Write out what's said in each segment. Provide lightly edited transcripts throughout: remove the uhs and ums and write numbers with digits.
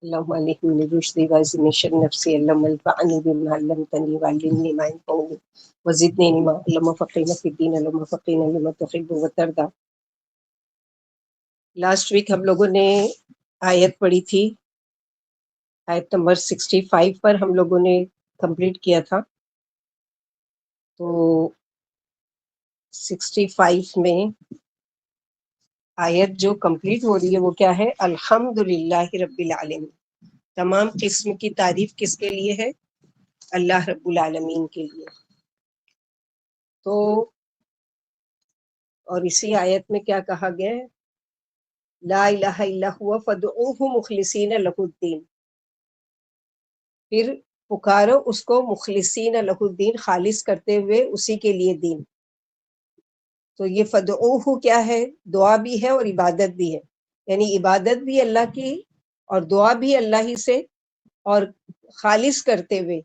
اللهم عليك من رشدي وازم شر نفسي اللهم انفعني بما علمتني وعلمني ما ينفعني وزدني علما اللهم فقهنا في الدين اللهم فقهنا لما تحب وترضى. لاسٹ ویک ہم لوگوں نے آیت پڑھی تھی، آیت نمبر 65 پر ہم لوگوں نے کمپلیٹ کیا تھا. تو 65 میں آیت جو کمپلیٹ ہو رہی ہے وہ کیا ہے؟ الحمدللہ رب العالمین. تمام قسم کی تعریف کس کے لیے ہے؟ اللہ رب العالمین کے لیے. تو اور اسی آیت میں کیا کہا گیا ہے؟ لا الہ الا ہوا فادعوہ مخلصین لہ الدین. پھر پکارو اس کو مخلصین لہ الدین، خالص کرتے ہوئے اسی کے لیے دین. تو یہ فدعوہ کیا ہے؟ دعا بھی ہے اور عبادت بھی ہے. یعنی عبادت بھی اللہ کی اور دعا بھی اللہ ہی سے، اور خالص کرتے ہوئے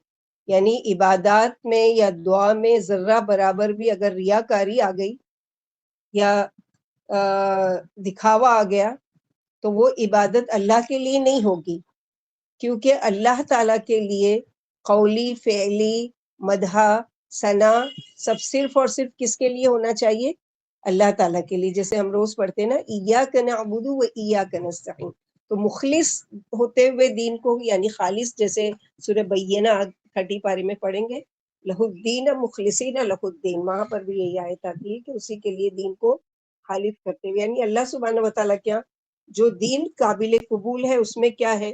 یعنی عبادات میں یا دعا میں ذرہ برابر بھی اگر ریاکاری آ گئی یا دکھاوا آ گیا تو وہ عبادت اللہ کے لیے نہیں ہوگی، کیونکہ اللہ تعالیٰ کے لیے قولی، فعلی، مدح، ثنا سب صرف اور صرف کس کے لیے ہونا چاہیے؟ اللہ تعالیٰ کے لیے. جیسے ہم روز پڑھتے ہیں نا، ایاک نعبد و ایاک نستعین. تو مخلص ہوتے ہوئے دین کو یعنی خالص، جیسے سورہ بینہ 30 پارے میں پڑھیں گے، لہ الدین مخلصین لہ الدین، وہاں پر بھی یہی آیت آتی ہے کہ اسی کے لیے دین کو خالص کرتے ہوئے. یعنی اللہ سبحانہ وتعالیٰ کیا جو دین قابل قبول ہے اس میں کیا ہے؟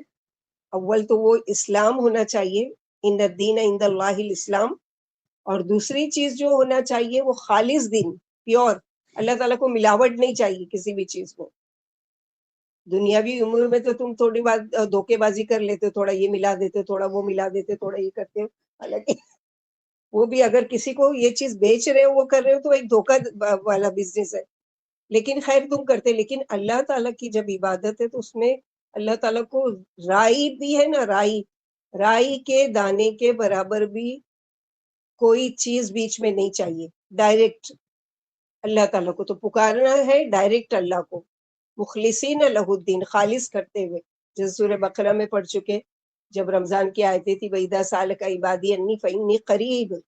اول تو وہ اسلام ہونا چاہیے، ان الدین عند اللہ الاسلام. اور دوسری چیز جو ہونا چاہیے وہ خالص دین، پیور. اللہ تعالیٰ کو ملاوٹ نہیں چاہیے کسی بھی چیز کو. دنیاوی امور میں تو تم تھوڑی بات دھوکے بازی کر لیتے، تھوڑا یہ ملا دیتے، تھوڑا وہ ملا دیتے، تھوڑا یہ کرتے ہو. حالانکہ وہ بھی اگر کسی کو یہ چیز بیچ رہے ہو، وہ کر رہے ہو، تو ایک دھوکہ والا بزنس ہے. لیکن خیر تم کرتے. لیکن اللہ تعالیٰ کی جب عبادت ہے تو اس میں اللہ تعالیٰ کو رائی بھی ہے نا، رائی کے دانے کے برابر بھی کوئی چیز بیچ میں نہیں چاہیے. ڈائریکٹ اللہ تعالیٰ کو تو پکارنا ہے، ڈائریکٹ اللہ کو مخلصین لہ الدین، خالص کرتے ہوئے. جیسے سورہ بقرہ میں پڑھ چکے، جب رمضان کی آیتیں تھی، وَإِذَا سَأَلَكَ عِبَادِي عَنِّي فَإِنِّي قَرِيبٌ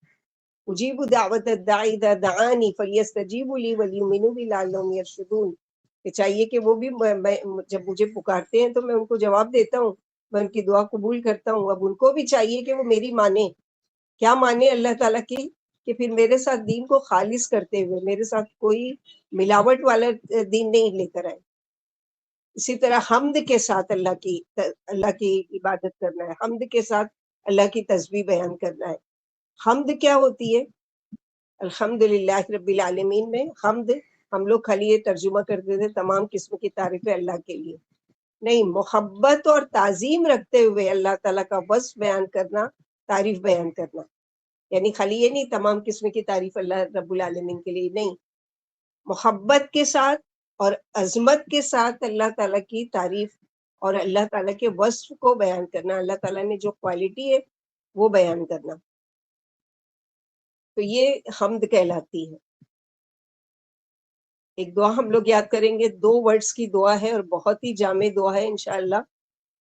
اجیب دعوت الداعی اذا دعانی فلیستجیبوا لی ولیؤمنوا بی لعلہم یرشدون. کہ چاہیے کہ وہ بھی جب مجھے پکارتے ہیں تو میں ان کو جواب دیتا ہوں، میں ان کی دعا قبول کرتا ہوں. اب ان کو بھی چاہیے کہ وہ میری مانیں. کیا مانے اللہ تعالیٰ کی؟ کہ پھر میرے ساتھ دین کو خالص کرتے ہوئے، میرے ساتھ کوئی ملاوٹ والا دین نہیں لے کر آئے. اسی طرح حمد کے ساتھ اللہ کی عبادت کرنا ہے، حمد کے ساتھ اللہ کی تسبیح بیان کرنا ہے. حمد کیا ہوتی ہے؟ الحمدللہ رب العالمین میں حمد ہم لوگ خالی یہ ترجمہ کرتے تھے تمام قسم کی تعریفیں اللہ کے لیے. نہیں، محبت اور تعظیم رکھتے ہوئے اللہ تعالیٰ کا وصف بیان کرنا، تعریف بیان کرنا. یعنی خالی یہ نہیں تمام قسم کی تعریف اللہ رب العالمین کے لیے، نہیں، محبت کے ساتھ اور عظمت کے ساتھ اللہ تعالیٰ کی تعریف اور اللہ تعالیٰ کے وصف کو بیان کرنا، اللہ تعالیٰ نے جو کوالٹی ہے وہ بیان کرنا. تو یہ حمد کہلاتی ہے. ایک دعا ہم لوگ یاد کریں گے، 2 ورڈز کی دعا ہے اور بہت ہی جامع دعا ہے. انشاءاللہ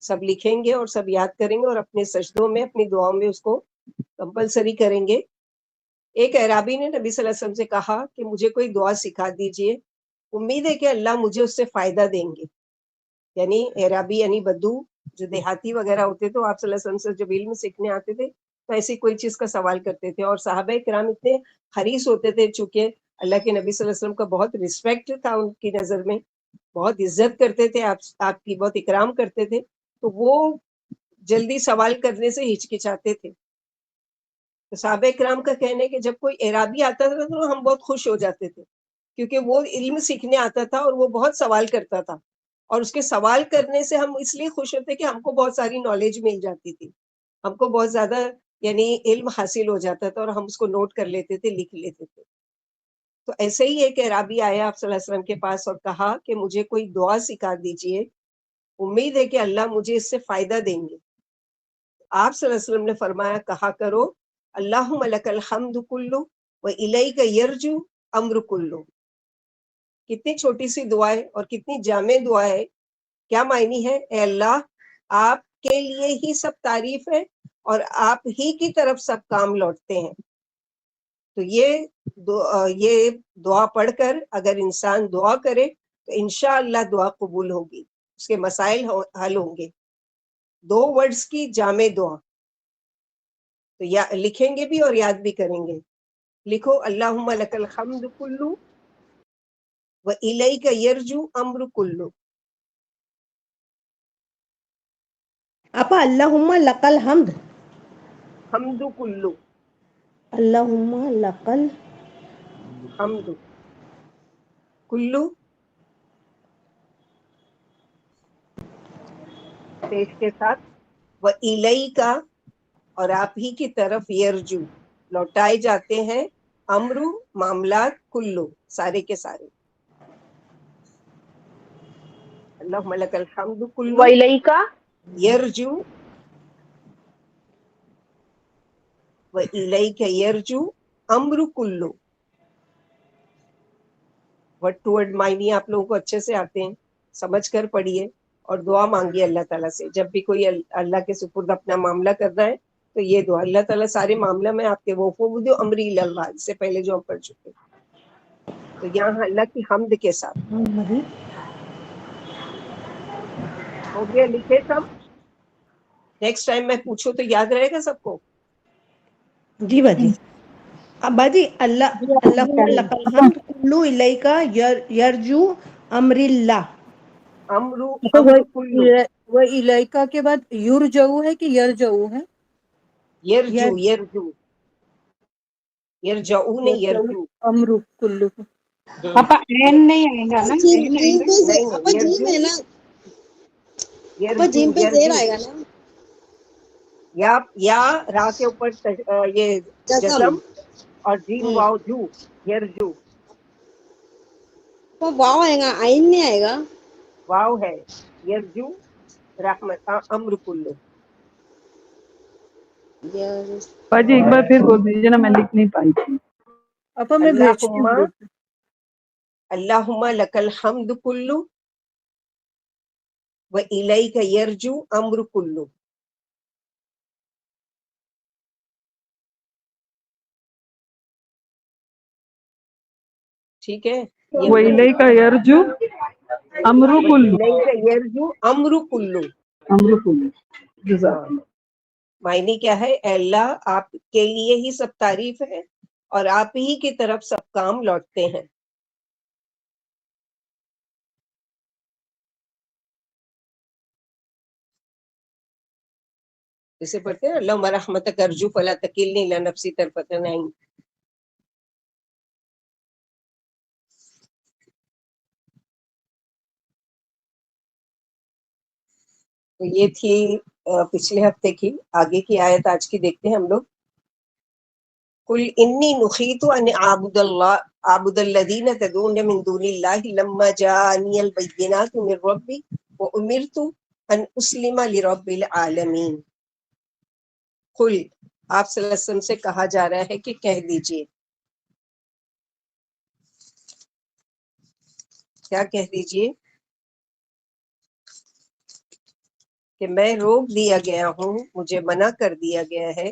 سب لکھیں گے اور سب یاد کریں گے اور اپنے سجدوں میں، اپنی دعاؤں میں اس کو کمپلسری کریں گے. ایک اعرابی نے نبی صلی اللہ علیہ وسلم سے کہا کہ مجھے کوئی دعا سکھا دیجئے، امید ہے کہ اللہ مجھے اس سے فائدہ دیں گے. یعنی اعرابی یعنی بدو، جو دیہاتی وغیرہ ہوتے تو آپ صلی اللہ علیہ وسلم سے جب علم سیکھنے آتے تھے تو ایسی کوئی چیز کا سوال کرتے تھے. اور صحابہ کرام اتنے حریص ہوتے تھے، چونکہ اللہ کے نبی صلی اللہ علیہ وسلم کا بہت رسپیکٹ تھا ان کی نظر میں، بہت عزت کرتے تھے، آپ کی بہت اکرام کرتے تھے، تو وہ جلدی سوال کرنے سے ہچکچاتے تھے. تو صحابہ کرام کا کہنے کہ جب کوئی اعرابی آتا تھا تو ہم بہت خوش ہو جاتے تھے، کیونکہ وہ علم سیکھنے آتا تھا اور وہ بہت سوال کرتا تھا، اور اس کے سوال کرنے سے ہم اس لیے خوش ہوتے کہ ہم کو بہت ساری نالج مل جاتی تھی، ہم کو بہت زیادہ یعنی علم حاصل ہو جاتا تھا اور ہم اس کو نوٹ کر لیتے تھے، لکھ لیتے تھے. تو ایسے ہی ایک اعرابی آیا آپ صلی اللہ علیہ وسلم کے پاس اور کہا کہ مجھے کوئی دعا سکھا دیجئے، امید ہے کہ اللہ مجھے اس سے فائدہ دیں گے. آپ صلی اللہ علیہ وسلم نے فرمایا، کہا کرو اللہم لک الحمد کلو و الیک یرجو امر کلو. کتنی چھوٹی سی دعا ہے اور کتنی جامع دعا ہے. کیا معنی ہے؟ اے اللہ آپ کے لیے ہی سب تعریف ہے اور آپ ہی کی طرف سب کام لوٹتے ہیں. تو یہ دعا پڑھ کر اگر انسان دعا کرے تو انشاءاللہ دعا قبول ہوگی، اس کے مسائل حل ہوں گے. 2 ورڈز کی جامع دعا، تو لکھیں گے بھی اور یاد بھی کریں گے. لکھو اللہم لک الحمد کلو و الیک یرجو امر کلو. اپا اللہم لک الحمد، حمد کلو، اللہم لک حمد کلو پیش کے ساتھ، و الیک اور آپ ہی کی طرف، یرجو لوٹائے جاتے ہیں، امرو معاملات، کلو سارے کے سارے. اللہم لک الحمد کلو وَإِلَيْكَ یرجو و الیک یرجو امر کلو. ورڈ ٹو ورڈ معنی آپ لوگوں کو اچھے سے آتے ہیں، سمجھ کر پڑھیے اور دعا مانگیے اللہ تعالیٰ سے. جب بھی کوئی اللہ کے سپرد اپنا معاملہ کرنا ہے تو یہ دعا، اللہ تعالیٰ سارے معاملہ میں آپ کے وفوض امری اللہ، اس سے پہلے جو ہم پڑھ چکے. تو یہاں اللہ کی حمد کے ساتھ ہو گیا. لکھے سب؟ نیکسٹ ٹائم میں پوچھوں تو یاد رہے گا سب کو؟ جی باجی. ابا جی اللہم لک الحمد کلو الیک یرجو امر اللہ. امرو تو امر کلو، وہ الیکا کے بعد یرجو ہے کہ یرجو ہے؟ یرجو یرجو یرجعو نہیں، یرجو. امرو کلو. پاپا این نہیں آئے گا نا، جیم این آئے جیم گا. پہ نہیں اپا نہیں، جیم یرجو ہے نا، اپا یرجو جیم پہ زیر یرجو. آئے گا نا. یا را کے اوپر یہ جزم. جزم اور جیم واو جو، یرجو. اپا واو آئے گا، آئین نہیں آئے گا. واو ہے، یرجو رحمت امر کلو. باجی ایک بار پھر بول دیجیے نا، میں لکھ نہیں پائی تھی. اپا میں بھیجتی ہوں گروپ میں. اللہم لک الحمد کلو و الیک یرجو امر کلو. ٹھیک ہے. وَإِلَيْكَ يَرْجُو أَمْرُ و كُلُّ. الیک یرجو امر کلو. أمر كُلُّ. ہاں، جزاک اللہ. معنی کیا ہے؟ اے اللہ آپ کے لیے ہی سب تعریف ہے اور آپ ہی کی طرف سب کام لوٹتے ہیں. جسے پڑھتے ہیں اللہم رحمتک ارجو فلا تکلنی الی نفسی طرفۃ عین. تو یہ تھی پچھلے ہفتے کی. آگے کی آیت آج کی دیکھتے ہیں ہم لوگ. قل انی نخیت ان اعبد الذین تدعون من دون اللہ لما جاءنی البینات من ربی وامرت ان اسلم لرب العالمین. قل، آپ صلی اللہ علیہ وسلم سے کہا جا رہا ہے کہ کہہ دیجئے. کیا کہہ دیجئے؟ کہ میں روک دیا گیا ہوں، مجھے منع کر دیا گیا ہے.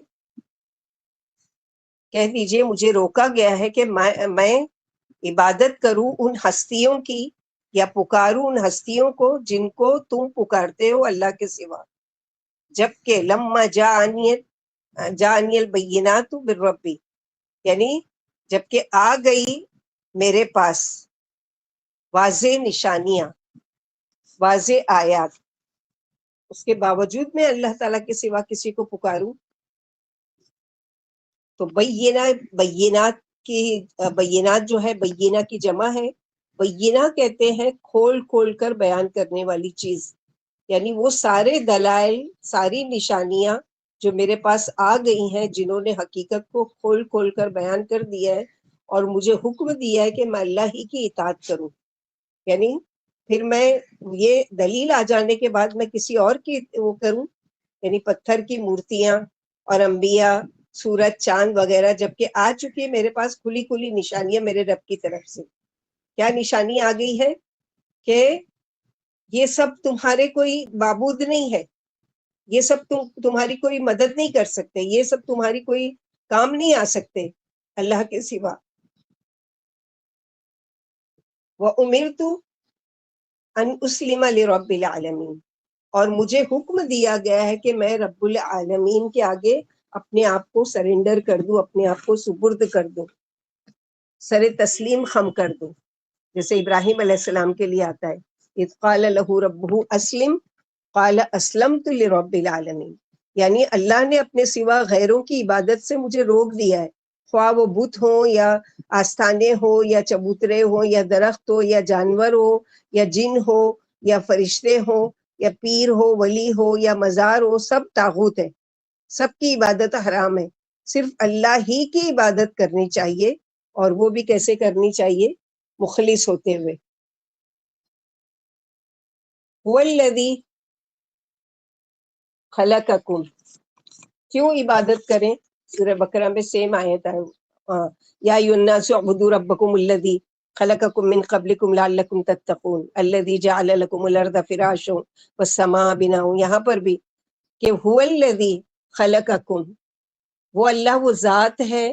کہہ دیجئے مجھے روکا گیا ہے کہ میں عبادت کروں ان ہستیوں کی یا پکاروں ان ہستیوں کو جن کو تم پکارتے ہو اللہ کے سوا. جبکہ لما جاءنی البینات من ربی، یعنی جبکہ آ گئی میرے پاس واضح نشانیاں، واضح آیات، اس کے باوجود میں اللہ تعالیٰ کے سوا کسی کو پکاروں. تو بینات جو ہے، بینہ کی جمع ہے. بینہ کہتے ہیں کھول کھول کر بیان کرنے والی چیز، یعنی وہ سارے دلائل، ساری نشانیاں جو میرے پاس آ گئی ہیں، جنہوں نے حقیقت کو کھول کھول کر بیان کر دیا ہے اور مجھے حکم دیا ہے کہ میں اللہ ہی کی اطاعت کروں. یعنی پھر میں یہ دلیل آ جانے کے بعد میں کسی اور کی وہ کروں، یعنی پتھر کی مورتیاں اور انبیاء، سورج، چاند وغیرہ، جبکہ آ چکی ہے میرے پاس کھلی کھلی نشانیاں میرے رب کی طرف سے. کیا نشانی آ گئی ہے؟ کہ یہ سب تمہارے کوئی معبود نہیں ہے، یہ سب تمہاری کوئی مدد نہیں کر سکتے، یہ سب تمہاری کوئی کام نہیں آ سکتے اللہ کے سوا۔ وَأُمِرْتُ أَنْ أُسْلِمَ لِرَبِّ الْعَالَمِينَ، اور مجھے حکم دیا گیا ہے کہ میں رب العالمین کے آگے اپنے آپ کو سرنڈر کر دوں، اپنے آپ کو سپرد کر دوں، سر تسلیم خم کر دوں، جیسے ابراہیم علیہ السلام کے لیے آتا ہے اذ قال له ربه اسلم قال اسلمت لرب العالمین، یعنی اللہ نے اپنے سوا غیروں کی عبادت سے مجھے روک دیا ہے، خواہ وہ بت ہو یا آستانے ہو یا چبوترے ہو یا درخت ہو یا جانور ہو یا جن ہو یا فرشتے ہو یا پیر ہو ولی ہو یا مزار ہو، سب طاغوت ہے، سب کی عبادت حرام ہے، صرف اللہ ہی کی عبادت کرنی چاہیے، اور وہ بھی کیسے کرنی چاہیے؟ مخلص ہوتے ہوئے۔ هو الذی خلقکم، کیوں عبادت کریں؟ سورہ بقرہ میں سیم آیت ہے، یا ایھا الناس اعبدوا ربکم الذی خلقکم من قبلکم لعلکم تتقون الذی جعل لکم الارض فراشا والسماء بناء، یہاں پر بھی کہ هو الذی خلقکم، وہ اللہ، وہ ذات ہے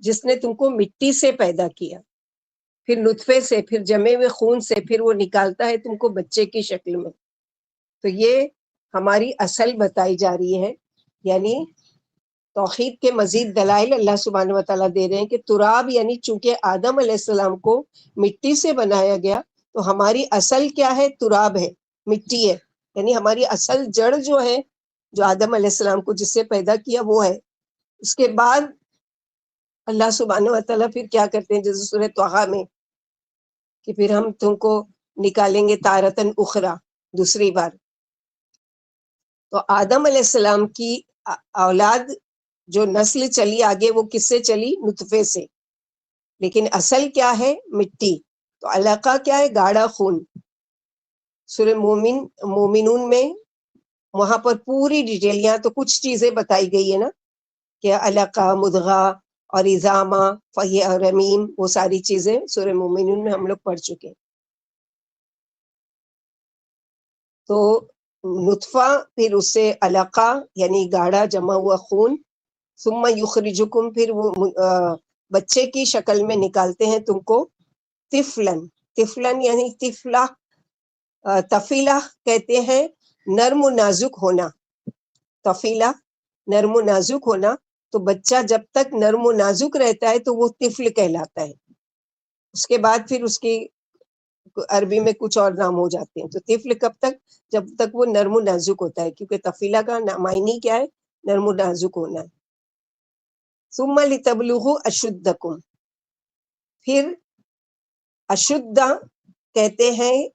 جس نے تم کو مٹی سے پیدا کیا، پھر نطفے سے، پھر جمے ہوئے خون سے، پھر وہ نکالتا ہے تم کو بچے کی شکل میں۔ تو یہ ہماری اصل بتائی جا رہی ہے، یعنی توحید کے مزید دلائل اللہ سبحانہ وتعالیٰ دے رہے ہیں کہ تراب، یعنی چونکہ آدم علیہ السلام کو مٹی سے بنایا گیا، تو ہماری اصل کیا ہے؟ تراب ہے، مٹی ہے، یعنی ہماری اصل جڑ جو ہے، جو آدم علیہ السلام کو جس سے پیدا کیا وہ ہے۔ اس کے بعد اللہ سبحانہ وتعالیٰ پھر کیا کرتے ہیں، جیسے سورہ طٰہٰ میں کہ پھر ہم تم کو نکالیں گے تارتن اخرى، دوسری بار۔ تو آدم علیہ السلام کی اولاد جو نسل چلی آگے، وہ کس سے چلی؟ نطفے سے، لیکن اصل کیا ہے؟ مٹی۔ تو علقہ کیا ہے؟ گاڑھا خون۔ سورہ مومنون میں وہاں پر پوری ڈیٹیل، یہاں تو کچھ چیزیں بتائی گئی ہے نا، کہ علقہ، مدغہ اور اذامہ، فہی اور رمیم، وہ ساری چیزیں سورہ مومنون میں ہم لوگ پڑھ چکے۔ تو نطفہ، پھر اس سے علقہ یعنی گاڑھا جمع ہوا خون، ثم یخرجکم، پھر وہ بچے کی شکل میں نکالتے ہیں تم کو، طفلن، طفلن یعنی طفلہ، طفیلہ کہتے ہیں نرم و نازک ہونا، طفیلہ نرم و نازک ہونا، تو بچہ جب تک نرم و نازک رہتا ہے تو وہ طفل کہلاتا ہے، اس کے بعد پھر اس کی عربی میں کچھ اور نام ہو جاتے ہیں۔ تو طفل کب تک؟ جب تک وہ نرم و نازک ہوتا ہے، کیونکہ طفیلہ کا معنی کیا ہے؟ نرم و نازک ہونا ہے۔ ثم لتبلغوا اشدکم، پھر اشدہ کہتے ہیں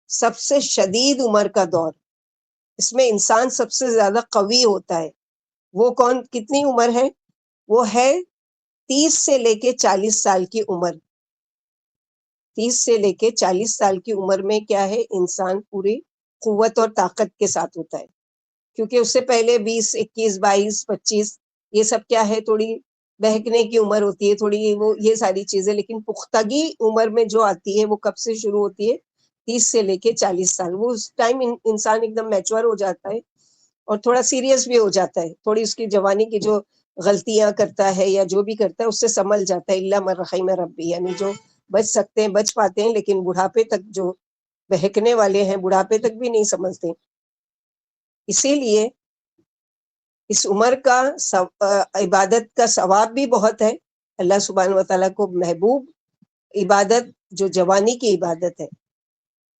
سب سے شدید عمر کا دور، اس میں انسان سب سے زیادہ قوی ہوتا ہے۔ وہ کون؟ کتنی عمر ہے؟ وہ ہے 30 سے لے کے 40 سال کی عمر۔ 30 سے لے کے 40 سال کی عمر میں کیا ہے؟ انسان پوری قوت اور طاقت کے ساتھ ہوتا ہے، کیونکہ اس سے پہلے 20، 21، 22، 25 یہ سب کیا ہے؟ تھوڑی بہکنے کی عمر ہوتی ہے، تھوڑی وہ یہ ساری چیزیں، لیکن پختگی عمر میں جو آتی ہے وہ کب سے شروع ہوتی ہے؟ 30 سے لے کے 40 سال۔ وہ اس ٹائم انسان ایک دم میچور ہو جاتا ہے اور تھوڑا سیریس بھی ہو جاتا ہے، تھوڑی اس کی جوانی کی جو غلطیاں کرتا ہے یا جو بھی کرتا ہے اس سے سنبھل جاتا ہے، الا من رحم ربی، یعنی جو بچ سکتے ہیں بچ پاتے ہیں، لیکن بڑھاپے تک جو بہکنے والے ہیں بڑھاپے تک بھی نہیں سمجھتے۔ اسی لیے اس عمر کا عبادت کا ثواب بھی بہت ہے، اللہ سبحانہ وتعالیٰ کو محبوب عبادت جو جوانی کی عبادت ہے،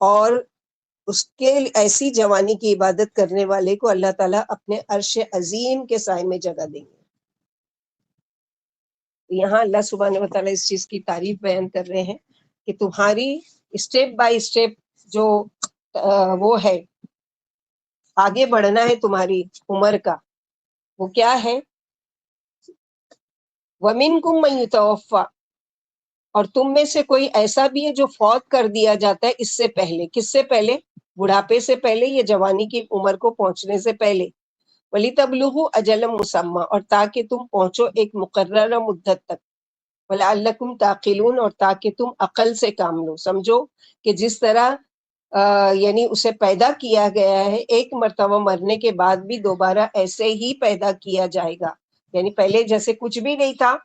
اور اس کے ایسی جوانی کی عبادت کرنے والے کو اللہ تعالیٰ اپنے عرش عظیم کے سائے میں جگہ دیں گے۔ یہاں اللہ سبحانہ وتعالیٰ اس چیز کی تعریف بیان کر رہے ہیں کہ تمہاری اسٹیپ بائی اسٹیپ جو وہ ہے آگے بڑھنا ہے تمہاری عمر کا، وہ کیا ہے؟ وَمِنْكُمْ مَنْ يُتَوَفَّى، اور تم میں سے کوئی ایسا بھی ہے جو فوت کر دیا جاتا ہے اس سے پہلے۔ کس سے پہلے؟ بڑھاپے سے پہلے یا جوانی کی عمر کو پہنچنے سے پہلے۔ وَلِتَبْلُغُوا أَجَلًا مُّسَمًّى، اور تاکہ تم پہنچو ایک مقررہ مدت تک۔ وَلَعَلَّكُمْ تَعْقِلُونَ، اور تاکہ تم عقل سے کام لو، سمجھو کہ جس طرح یعنی اسے پیدا کیا گیا ہے، ایک مرتبہ مرنے کے بعد بھی دوبارہ ایسے ہی پیدا کیا جائے گا. یعنی پہلے جیسے کچھ بھی نہیں تھا،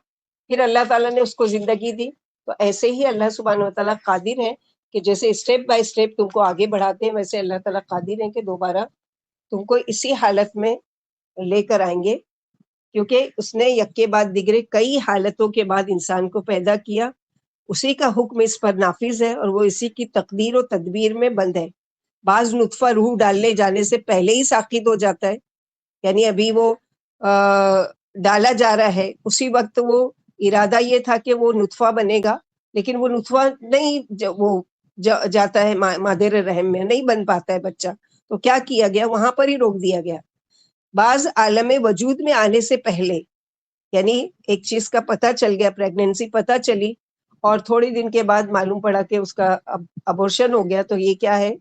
پھر اللہ تعالیٰ نے اس کو زندگی دی، تو ایسے ہی اللہ سبحانہ وتعالیٰ قادر ہے کہ جیسے اسٹیپ بائی اسٹیپ تم کو آگے بڑھاتے ہیں، ویسے اللہ تعالیٰ قادر ہے کہ دوبارہ تم کو اسی حالت میں لے کر آئیں گے، کیونکہ اس نے یک کے بعد دیگرے کئی حالتوں کے بعد انسان کو پیدا کیا. اسی کا حکم اس پر نافذ ہے اور وہ اسی کی تقدیر و تدبیر میں بند ہے. بعض نطفہ روح ڈالنے جانے سے پہلے ہی ساقط ہو جاتا ہے، یعنی ابھی وہ ڈالا جا رہا ہے، اسی وقت وہ ارادہ یہ تھا کہ وہ نطفہ بنے گا، لیکن وہ نطفہ نہیں وہ جاتا ہے مادر رحم میں، نہیں بن پاتا ہے بچہ. تو کیا کیا گیا؟ وہاں پر ہی روک دیا گیا. بعض عالم وجود میں آنے سے پہلے، یعنی ایک چیز کا پتہ چل گیا، پریگننسی پتہ چلی اور تھوڑی دن کے بعد معلوم پڑا کہ اس کا ابورشن ہو گیا، تو یہ کیا ہے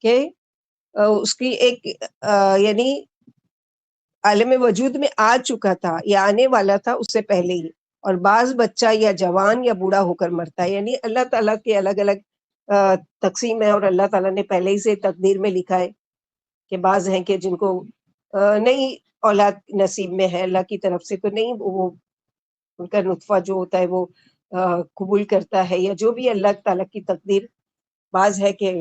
کہ اس کی ایک یعنی عالم وجود میں آ چکا تھا یا آنے والا تھا اس سے پہلے ہی. اور بعض بچہ یا جوان یا بوڑھا ہو کر مرتا ہے، یعنی اللہ تعالیٰ کے الگ الگ تقسیم ہے، اور اللہ تعالیٰ نے پہلے ہی سے تقدیر میں لکھا ہے کہ بعض ہیں کہ جن کو نہیں اولاد نصیب میں ہے اللہ کی طرف سے، تو نہیں وہ ان کا نطفہ جو ہوتا ہے وہ قبول کرتا ہے، یا جو بھی اللہ تعالیٰ کی تقدیر. بعض ہے کہ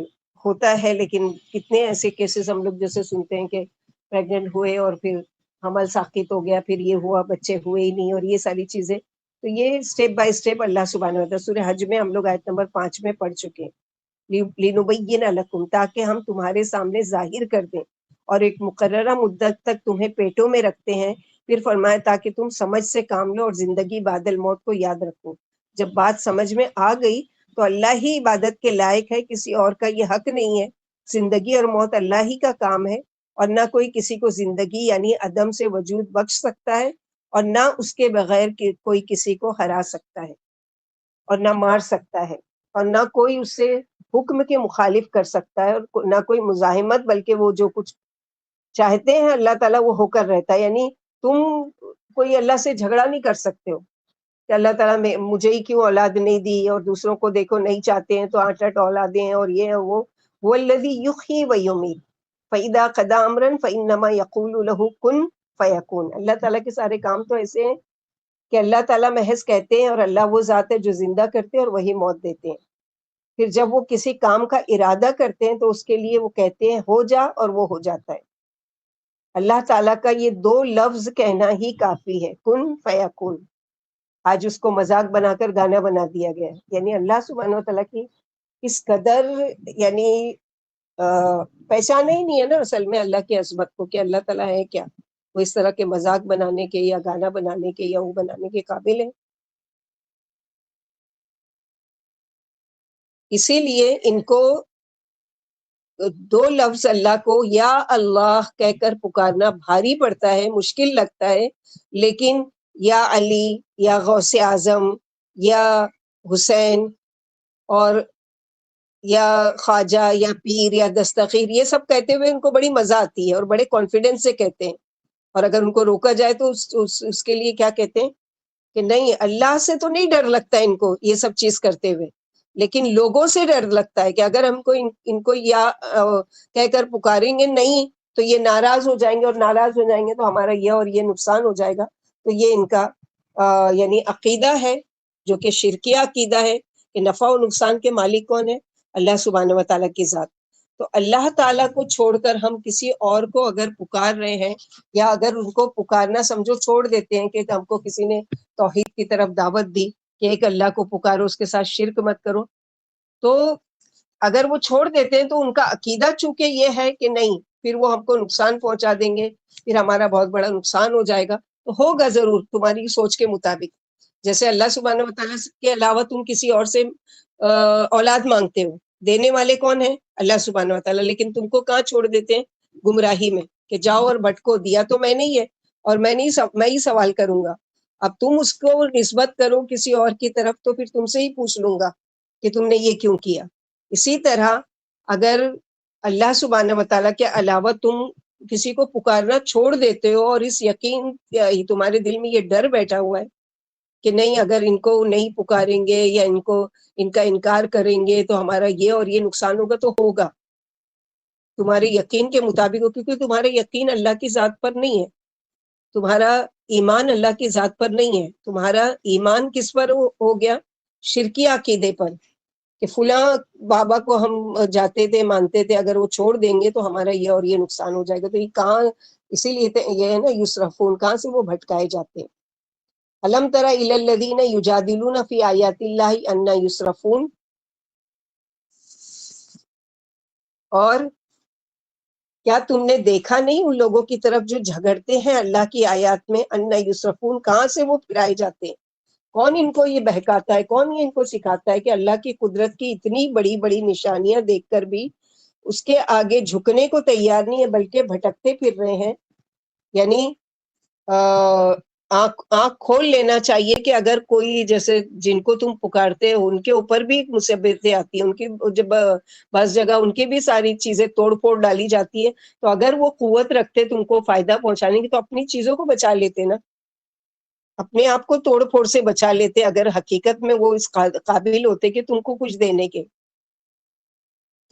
ہوتا ہے، لیکن کتنے ایسے کیسز ہم لوگ جیسے سنتے ہیں کہ پریگننٹ ہوئے اور پھر حمل ساقط ہو گیا، پھر یہ ہوا بچے ہوئے ہی نہیں، اور یہ ساری چیزیں. تو یہ اسٹیپ بائی اسٹیپ اللہ سبحانہ وتعالیٰ سورہ حج میں ہم لوگ آیت نمبر 5 میں پڑھ چکے ہیں. لِنُبَيِّنَ لَكُمْ، تاکہ ہم تمہارے سامنے ظاہر کر دیں، اور ایک مقررہ مدت تک تمہیں پیٹوں میں رکھتے ہیں. پھر فرمایا تاکہ تم سمجھ سے کام لو اور زندگی بعد الموت کو یاد رکھو. جب بات سمجھ میں آ گئی تو اللہ ہی عبادت کے لائق ہے، کسی اور کا یہ حق نہیں ہے. زندگی اور موت اللہ ہی کا کام ہے، اور نہ کوئی کسی کو زندگی یعنی عدم سے وجود بخش سکتا ہے، اور نہ اس کے بغیر کوئی کسی کو ہرا سکتا ہے اور نہ مار سکتا ہے، اور نہ کوئی اس سے حکم کے مخالف کر سکتا ہے، اور نہ کوئی مزاحمت، بلکہ وہ جو کچھ چاہتے ہیں اللہ تعالیٰ وہ ہو کر رہتا ہے. یعنی تم کوئی اللہ سے جھگڑا نہیں کر سکتے ہو کہ اللہ تعالیٰ مجھے ہی کیوں اولاد نہیں دی، اور دوسروں کو دیکھو نہیں چاہتے ہیں تو 8 اولادیں ہیں اور یہ وہ. وَالَّذِي يُحْيِي وَيُمِيتُ فَإِذَا قَضَىٰ أَمْرًا فَإِنَّمَا يَقُولُ لَهُ كُن فَيَكُونُ. اللہ تعالیٰ کے سارے کام تو ایسے ہیں کہ اللہ تعالیٰ محض کہتے ہیں، اور اللہ وہ ذات ہے جو زندہ کرتے ہیں اور وہی موت دیتے ہیں. پھر جب وہ کسی کام کا ارادہ کرتے ہیں تو اس کے لیے وہ کہتے ہیں ہو جا، اور وہ ہو جاتا ہے. اللہ تعالیٰ کا یہ 2 لفظ کہنا ہی کافی ہے، کن فیکون. آج اس کو مذاق بنا کر گانا بنا دیا گیا ہے. یعنی اللہ سبحانہ وتعالیٰ کی اس قدر یعنی پہچانا ہی نہیں ہے نا اصل میں اللہ کی عظمت کو، کہ اللہ تعالیٰ ہے کیا، وہ اس طرح کے مذاق بنانے کے یا گانا بنانے کے یا وہ بنانے کے قابل ہے. اسی لیے ان کو 2 لفظ اللہ کو یا اللہ کہہ کر پکارنا بھاری پڑتا ہے، مشکل لگتا ہے، لیکن یا علی یا غوث اعظم یا حسین اور یا خواجہ یا پیر یا دستخیر، یہ سب کہتے ہوئے ان کو بڑی مزہ آتی ہے اور بڑے کانفیڈنس سے کہتے ہیں. اور اگر ان کو روکا جائے تو اس کے لیے کیا کہتے ہیں کہ نہیں، اللہ سے تو نہیں ڈر لگتا ان کو یہ سب چیز کرتے ہوئے، لیکن لوگوں سے ڈر لگتا ہے کہ اگر ہم کو ان کو یا کہہ کر پکاریں گے نہیں تو یہ ناراض ہو جائیں گے، اور ناراض ہو جائیں گے تو ہمارا یہ اور یہ نقصان ہو جائے گا. تو یہ ان کا یعنی عقیدہ ہے جو کہ شرکیہ عقیدہ ہے کہ نفع و نقصان کے مالک کون ہے؟ اللہ سبحانہ و تعالیٰ کی ذات. تو اللہ تعالیٰ کو چھوڑ کر ہم کسی اور کو اگر پکار رہے ہیں، یا اگر ان کو پکارنا سمجھو چھوڑ دیتے ہیں کہ ہم کو کسی نے توحید کی طرف دعوت دی کہ ایک اللہ کو پکارو، اس کے ساتھ شرک مت کرو، تو اگر وہ چھوڑ دیتے ہیں تو ان کا عقیدہ چونکہ یہ ہے کہ نہیں، پھر وہ ہم کو نقصان پہنچا دیں گے، پھر ہمارا بہت بڑا نقصان ہو جائے گا. تو ہوگا ضرور تمہاری سوچ کے مطابق، جیسے اللہ سبحانہ و تعالیٰ کے علاوہ تم کسی اور سے اولاد مانگتے ہو، دینے والے کون ہیں؟ اللہ سبحانہ و تعالیٰ. لیکن تم کو کہاں چھوڑ دیتے ہیں؟ گمراہی میں، کہ جاؤ اور بھٹکو، دیا تو میں نہیں ہے اور میں ہی سوال کروں گا. اب تم اس کو نسبت کرو کسی اور کی طرف تو پھر تم سے ہی پوچھ لوں گا کہ تم نے یہ کیوں کیا. اسی طرح اگر اللہ سبحانہ و تعالیٰ کے علاوہ تم کسی کو پکارنا چھوڑ دیتے ہو، اور اس یقین تمہارے دل میں یہ ڈر بیٹھا ہوا ہے کہ نہیں، اگر ان کو نہیں پکاریں گے یا ان کا انکار کریں گے تو ہمارا یہ اور یہ نقصان ہوگا، تو ہوگا. تمہارے یقین کے مطابق ہو، کیونکہ تمہارا یقین اللہ کی ذات پر نہیں ہے، تمہارا ایمان اللہ کی ذات پر نہیں ہے، تمہارا ایمان کس پر ہو گیا؟ شرکی عقیدے پر، کہ فلاں بابا کو ہم جاتے تھے مانتے تھے، اگر وہ چھوڑ دیں گے تو ہمارا یہ اور یہ نقصان ہو جائے گا. تو یہ کہاں، اسی لیے یہ ہے نا یسرفون، کہاں سے وہ بھٹکائے جاتے ہیں. الم تر الی الذین یجادلون فی آیات اللہ ان یسرفون، اور کیا تم نے دیکھا نہیں ان لوگوں کی طرف جو جھگڑتے ہیں اللہ کی آیات میں، ان یسرفون، کہاں سے وہ پھرائے جاتے ہیں. کون ان کو یہ بہکاتا ہے، کون یہ ان کو سکھاتا ہے کہ اللہ کی قدرت کی اتنی بڑی بڑی نشانیاں دیکھ کر بھی اس کے آگے جھکنے کو تیار نہیں ہے، بلکہ بھٹکتے پھر رہے ہیں. یعنی آنکھ کھول لینا چاہیے کہ اگر کوئی، جیسے جن کو تم پکارتے ہو ان کے اوپر بھی مصیبتیں آتی ہیں، ان کی جب بعض جگہ ان کی بھی ساری چیزیں توڑ پھوڑ ڈالی جاتی ہے، تو اگر وہ قوت رکھتے تم کو فائدہ پہنچانے کی تو اپنی چیزوں کو بچا لیتے نا، اپنے آپ کو توڑ پھوڑ سے بچا لیتے، اگر حقیقت میں وہ اس قابل ہوتے کہ تم کو کچھ دینے کے.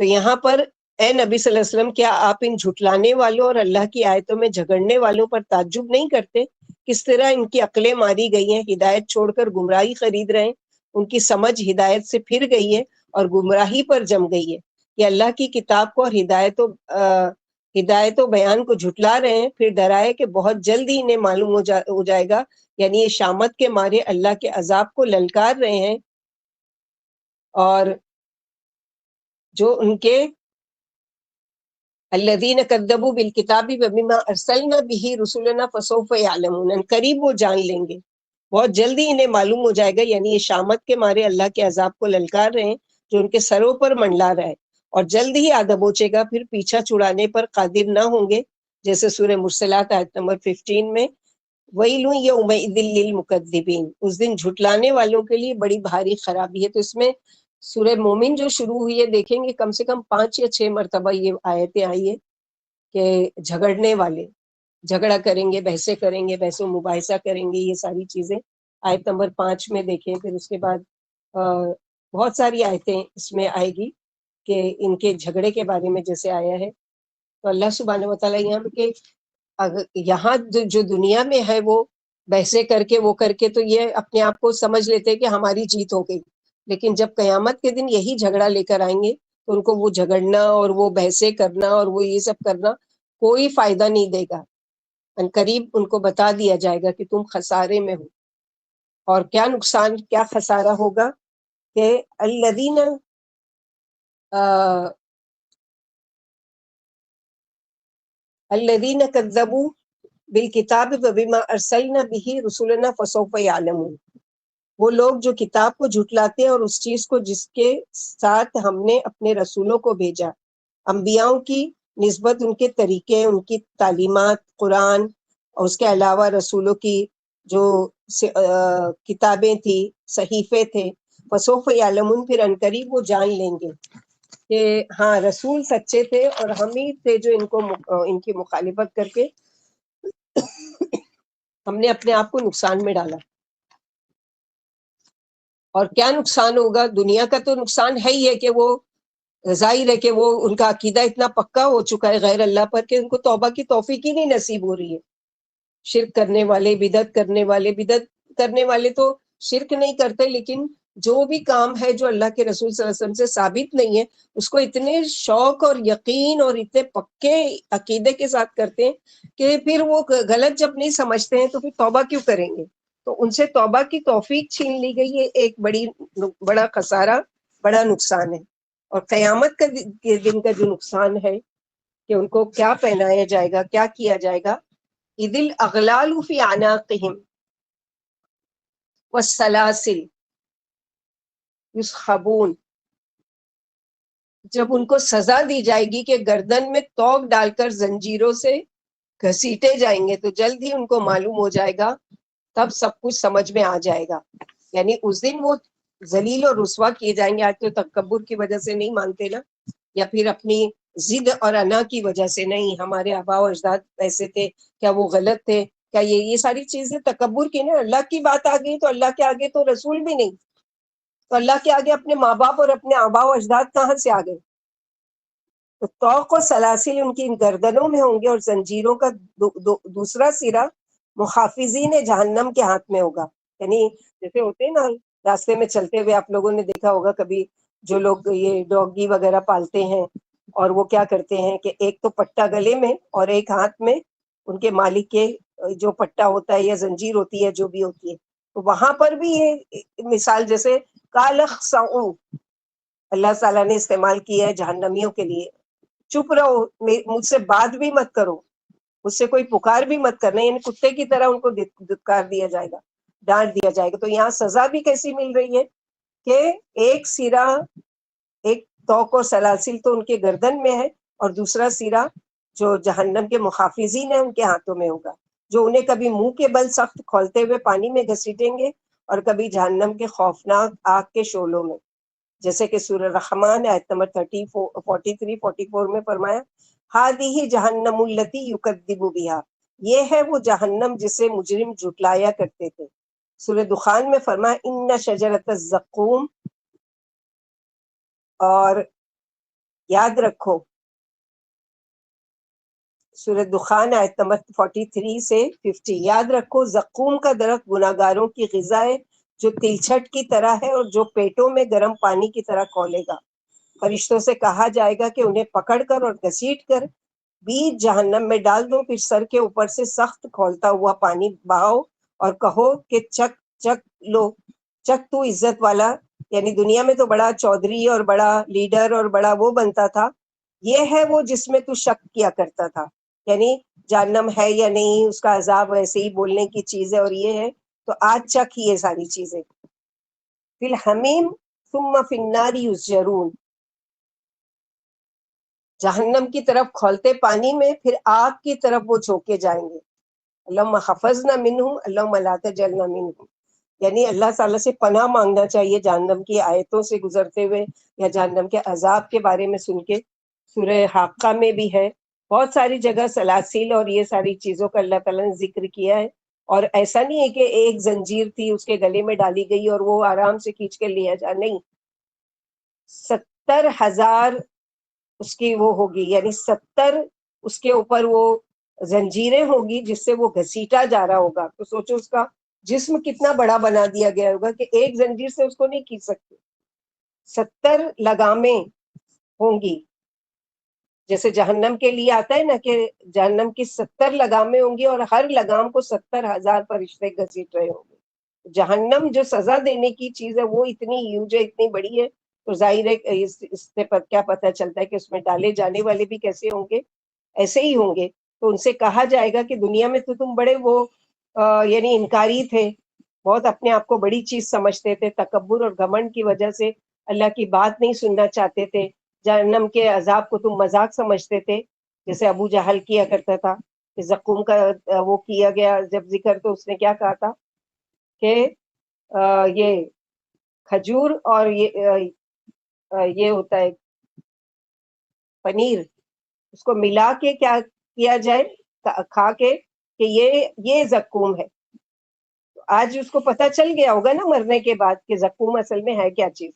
تو یہاں پر اے نبی صلی اللہ علیہ وسلم، کیا آپ ان جھٹلانے والوں اور اللہ کی آیتوں میں جھگڑنے والوں پر تعجب نہیں کرتے؟ کس طرح ان کی عقلیں ماری گئی ہیں، ہدایت چھوڑ کر گمراہی خرید رہے ہیں، ان کی سمجھ ہدایت سے پھر گئی ہے اور گمراہی پر جم گئی ہے. یہ اللہ کی کتاب کو اور ہدایت و بیان کو جھٹلا رہے ہیں، پھر ڈرائے کہ بہت جلد ہی انہیں معلوم ہو جائے گا. یعنی یہ شامت کے مارے اللہ کے عذاب کو للکار رہے ہیں، اور جو ان کے الذین کذبوا بالکتاب وبما ارسلنا به رسلنا فسوف یعلمون، قریب وہ جان لیں گے، بہت جلدی انہیں معلوم ہو جائے گا. یعنی یہ شامت کے مارے اللہ کے عذاب کو للکار رہے ہیں جو ان کے سروں پر منڈلا رہا ہے، اور جلد ہی آدھا بوچے گا، پھر پیچھا چھڑانے پر قادر نہ ہوں گے. جیسے سورہ مرسلات آیت نمبر 15 میں، وَيْلٌ يَوْمَئِذٍ لِّلْمُكَذِّبِينَ، اس دن جھٹلانے والوں کے لیے بڑی بھاری خرابی ہے. تو اس میں سورہ مومن جو شروع ہوئی ہے، دیکھیں گے کم سے کم 5 یا 6 مرتبہ یہ آیتیں آئی ہے کہ جھگڑنے والے جھگڑا کریں گے، بحثیں کریں گے، بحث و مباحثہ کریں گے، یہ ساری چیزیں آیت نمبر 5 میں دیکھیں. پھر اس کے بعد بہت ساری آیتیں اس میں آئے گی کہ ان کے جھگڑے کے بارے میں جیسے آیا ہے. تو اللہ سبحانہ و تعالیٰ یہاں جو دنیا میں ہے وہ بحثیں کر کے وہ کر کے تو یہ اپنے آپ کو سمجھ لیتے کہ ہماری جیت ہو گئی، لیکن جب قیامت کے دن یہی جھگڑا لے کر آئیں گے تو ان کو وہ جھگڑنا اور وہ بحثیں کرنا اور وہ یہ سب کرنا کوئی فائدہ نہیں دے گا. ان قریب ان کو بتا دیا جائے گا کہ تم خسارے میں ہو. اور کیا نقصان، کیا خسارہ ہوگا کہ الذین الذین کذبوا بالکتاب وبما ارسلنا به رسلنا فسوف یعلمون، وہ لوگ جو کتاب کو جھٹلاتے ہیں اور اس چیز کو جس کے ساتھ ہم نے اپنے رسولوں کو بھیجا. انبیاؤں کی نسبت ان کے طریقے، ان کی تعلیمات، قرآن، اور اس کے علاوہ رسولوں کی جو کتابیں تھی، صحیفے تھے، فسوف یعلمون، پھر عنقریب وہ جان لیں گے کہ ہاں رسول سچے تھے اور ہم ہی تھے جو ان کی مخالفت کر کے ہم نے اپنے آپ کو نقصان میں ڈالا. اور کیا نقصان ہوگا؟ دنیا کا تو نقصان ہے ہی ہے کہ وہ ظاہر ہے کہ وہ ان کا عقیدہ اتنا پکا ہو چکا ہے غیر اللہ پر کہ ان کو توبہ کی توفیق ہی نہیں نصیب ہو رہی ہے. شرک کرنے والے، بدعت کرنے والے تو شرک نہیں کرتے، لیکن جو بھی کام ہے جو اللہ کے رسول صلی اللہ علیہ وسلم سے ثابت نہیں ہے اس کو اتنے شوق اور یقین اور اتنے پکے عقیدے کے ساتھ کرتے ہیں کہ پھر وہ غلط جب نہیں سمجھتے ہیں تو پھر توبہ کیوں کریں گے. تو ان سے توبہ کی توفیق چھین لی گئی، یہ ایک بڑا خسارہ، بڑا نقصان ہے. اور قیامت کے دن کا جو نقصان ہے کہ ان کو کیا پہنایا جائے گا، کیا کیا جائے گا. اذ الاغلال فی اعناقہم والسلاسل یسحبون، جب ان کو سزا دی جائے گی کہ گردن میں توق ڈال کر زنجیروں سے گھسیٹے جائیں گے، تو جلد ہی ان کو معلوم ہو جائے گا، تب سب کچھ سمجھ میں آ جائے گا. یعنی اس دن وہ ذلیل اور رسوا کیے جائیں گے. آج تو تکبر کی وجہ سے نہیں مانتے نا، یا پھر اپنی ضد اور انا کی وجہ سے، نہیں ہمارے آباء و اجداد ایسے تھے، کیا وہ غلط تھے، کیا یہ ساری چیزیں تکبر کی نا. اللہ کی بات آ گئی تو اللہ کے آگے تو رسول بھی نہیں، تو اللہ کے آگے اپنے ماں باپ اور اپنے آباء و اجداد کہاں سے آ گئے. تو توق و سلاسل ان کی گردنوں میں ہوں گے، اور زنجیروں کا دوسرا سرا محافظین جہنم کے ہاتھ میں ہوگا. یعنی جیسے ہوتے ہیں نا راستے میں چلتے ہوئے، آپ لوگوں نے دیکھا ہوگا کبھی جو لوگ یہ ڈاگی وغیرہ پالتے ہیں، اور وہ کیا کرتے ہیں کہ ایک تو پٹا گلے میں اور ایک ہاتھ میں ان کے مالک کے جو پٹا ہوتا ہے یا زنجیر ہوتی ہے جو بھی ہوتی ہے. تو وہاں پر بھی یہ مثال جیسے کالخ سعو اللہ تعالیٰ نے استعمال کیا ہے جہنمیوں کے لیے. چپ رہو، مجھ سے بات بھی مت کرو، مجھ سے کوئی پکار بھی مت کرنا، یعنی کتے کی طرح ان کو دھتکار دیا جائے گا، ڈانٹ دیا جائے گا. تو یہاں سزا بھی کیسی مل رہی ہے کہ ایک سرا، ایک توق و سلاسل تو ان کے گردن میں ہے، اور دوسرا سرا جو جہنم کے محافظین ہیں ان کے ہاتھوں میں ہوگا، جو انہیں کبھی منہ کے بل سخت کھولتے ہوئے پانی میں گھسیٹیں گے اور کبھی جہنم کے خوفناک آگ کے شعلوں میں. جیسے کہ سورہ رحمان آیت نمبر 43-44 میں فرمایا ہادی جہنم التی یکذب بہا، یہ ہے وہ جہنم جسے مجرم جھٹلایا کرتے تھے. سورہ دخان میں فرمایا ان شجرۃ الزقوم، اور یاد رکھو سورہ دخان آیت نمبر 43 سے 50، یاد رکھو زقوم کا درخت گناہگاروں کی غذا ہے، جو تلچھٹ کی طرح ہے اور جو پیٹوں میں گرم پانی کی طرح کھولے گا. فرشتوں سے کہا جائے گا کہ انہیں پکڑ کر اور گھسیٹ کر بیچ جہنم میں ڈال دو، پھر سر کے اوپر سے سخت کھولتا ہوا پانی بہاؤ اور کہو کہ چک چک لو، چک تو عزت والا. یعنی دنیا میں تو بڑا چودھری اور بڑا لیڈر اور بڑا وہ بنتا تھا، یہ ہے وہ جس میں تو شک کیا کرتا تھا، یعنی جہنم ہے یا نہیں، اس کا عذاب ایسے ہی بولنے کی چیز ہے اور یہ ہے، تو آج چک یہ ساری چیزیں. فی الحمیم ثم فی النار یسجرون، جہنم کی طرف کھولتے پانی میں، پھر آگ کی طرف وہ جھونکے جائیں گے. اللہم حفظنا منہم اللہم لا تجعلنا منہم، یعنی اللہ تعالیٰ سے پناہ مانگنا چاہیے جہنم کی آیتوں سے گزرتے ہوئے یا جہنم کے عذاب کے بارے میں سن کے. سورہ حاقہ میں بھی ہے، بہت ساری جگہ سلاسل اور یہ ساری چیزوں کا اللہ تعالیٰ نے ذکر کیا ہے. اور ایسا نہیں ہے کہ ایک زنجیر تھی اس کے گلے میں ڈالی گئی اور وہ آرام سے کھینچ کے لیا جا، نہیں، 70,000 اس کی وہ ہوگی، یعنی 70 اس کے اوپر وہ زنجیریں ہوگی جس سے وہ گھسیٹا جا رہا ہوگا. تو سوچو اس کا جسم کتنا بڑا بنا دیا گیا ہوگا کہ ایک زنجیر سے اس کو نہیں کھینچ سکتے، 70 لگامیں ہوں گی. جیسے جہنم کے لیے آتا ہے نا کہ جہنم کی 70 لگامیں ہوں گی اور ہر لگام کو 70,000 فرشتے گھسیٹ رہے ہوں گے. جہنم جو سزا دینے کی چیز ہے وہ اتنی ہیوج ہے، اتنی بڑی ہے، تو ظاہر ہے اس سے کیا پتہ چلتا ہے کہ اس میں ڈالے جانے والے بھی کیسے ہوں گے، ایسے ہی ہوں گے. تو ان سے کہا جائے گا کہ دنیا میں تو تم بڑے وہ یعنی انکاری تھے، بہت اپنے آپ کو بڑی چیز سمجھتے تھے، تکبر اور گھمنڈ کی وجہ سے اللہ کی بات نہیں سننا چاہتے تھے، جہنم کے عذاب کو تم مذاق سمجھتے تھے. جیسے ابو جہل کیا کرتا تھا کہ زقوم کا وہ کیا گیا جب ذکر، تو اس نے کیا کہا تھا کہ یہ کھجور اور یہ ہوتا ہے پنیر، اس کو ملا کے کیا کیا جائے کھا کے کہ یہ زقوم ہے. آج اس کو پتہ چل گیا ہوگا نا مرنے کے بعد کہ زقوم اصل میں ہے کیا چیز،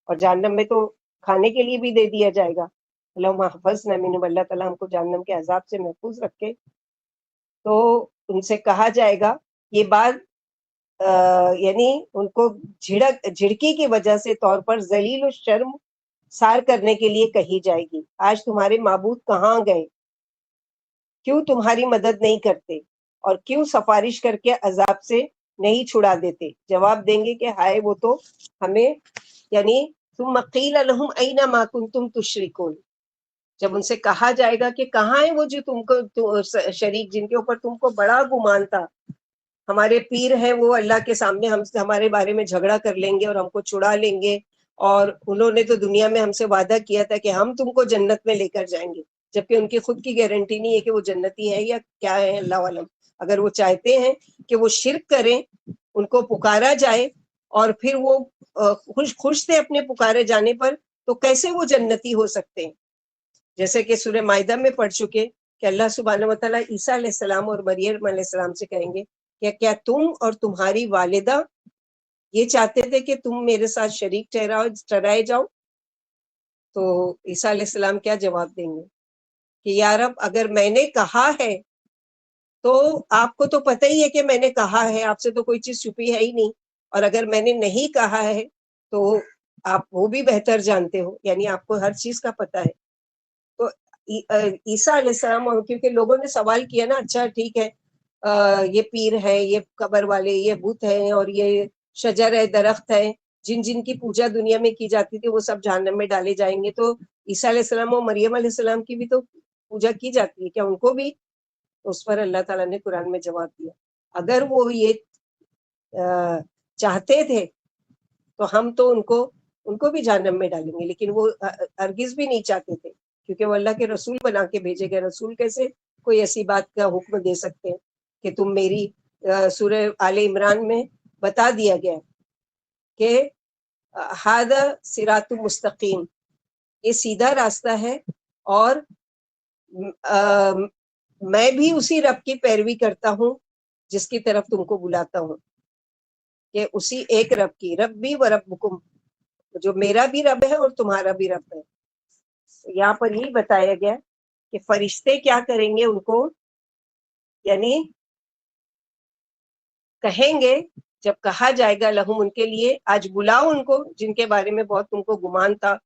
اور جہنم میں تو کھانے کے لیے بھی دے دیا جائے گا. اللہم حفظنا منہم، اللہ تعالیٰ ہم کو جہنم کے عذاب سے محفوظ رکھے. تو ان سے کہا جائے گا یہ بات یعنی ان کو جھڑکی کی وجہ سے طور پر ذلیل و شرم سار کرنے کے لیے کہی جائے گی. آج تمہارے معبود کہاں گئے، کیوں تمہاری مدد نہیں کرتے، اور کیوں سفارش کر کے عذاب سے نہیں چھڑا دیتے. جواب دیں گے کہ ہائے وہ تو ہمیں، یعنی ثم قیل لہم این ما کنتم تشرکون، جب ان سے کہا جائے گا کہ کہاں ہے وہ جو تم کو شریک جن کے اوپر تم کو بڑا گمان تھا، ہمارے پیر ہیں وہ اللہ کے سامنے ہم سے ہمارے بارے میں جھگڑا کر لیں گے اور ہم کو چھڑا لیں گے، اور انہوں نے تو دنیا میں ہم سے وعدہ کیا تھا کہ ہم تم کو جنت میں لے کر جائیں گے، جبکہ ان کی خود کی گارنٹی نہیں ہے کہ وہ جنتی ہے یا کیا ہے، اللہ عالم. اگر وہ چاہتے ہیں کہ وہ شرک کریں، ان کو پکارا جائے اور پھر وہ خوش تھے اپنے پکارے جانے پر، تو کیسے وہ جنتی ہو سکتے ہیں؟ جیسے کہ سورہ مائدہ میں پڑھ چکے کہ اللہ سبحانہ و تعالیٰ عیسیٰ علیہ السلام اور مریم علیہ السلام سے کہیں گے کہ کیا تم اور تمہاری والدہ یہ چاہتے تھے کہ تم میرے ساتھ شریک ٹھہرائے جاؤ؟ تو عیسیٰ علیہ السلام کیا جواب دیں گے کہ یا رب اگر میں نے کہا ہے تو آپ کو تو پتہ ہی ہے کہ میں نے کہا ہے، آپ سے تو کوئی چیز چھپی ہے ہی نہیں، اور اگر میں نے نہیں کہا ہے تو آپ وہ بھی بہتر جانتے ہو، یعنی آپ کو ہر چیز کا پتہ ہے۔ تو عیسیٰ علیہ السلام، کیونکہ لوگوں نے سوال کیا نا، اچھا ٹھیک ہے یہ پیر ہے، یہ قبر والے، یہ بت ہیں، اور یہ شجر ہے، درخت ہے، جن جن کی پوجا دنیا میں کی جاتی تھی وہ سب جہنم میں ڈالے جائیں گے، تو عیسیٰ علیہ السلام اور مریم علیہ السلام کی بھی تو پوجا کی جاتی ہے، کیا ان کو بھی؟ اس پر اللہ تعالیٰ نے قرآن میں جواب دیا اگر وہ یہ چاہتے تھے تو ہم تو ان کو بھی جہنم میں ڈالیں گے، لیکن وہ ہرگز بھی نہیں چاہتے تھے، کیونکہ وہ اللہ کے رسول بنا کے بھیجے گئے۔ رسول کیسے کوئی ایسی بات کا حکم دے سکتے ہیں کہ تم میری سورہ آل عمران میں بتا دیا گیا کہ ھذا صراط مستقیم، یہ سیدھا راستہ ہے، اور میں بھی اسی رب کی پیروی کرتا ہوں جس کی طرف تم کو بلاتا ہوں، کہ اسی ایک رب کی، ربی و ربکم، جو میرا بھی رب ہے اور تمہارا بھی رب ہے۔ یہاں پر یہی بتایا گیا کہ فرشتے کیا کریں گے ان کو، یعنی کہیں گے جب کہا جائے گا لہم ان کے لیے، آج بلاؤ ان کو جن کے بارے میں بہت تم کو گمان تھا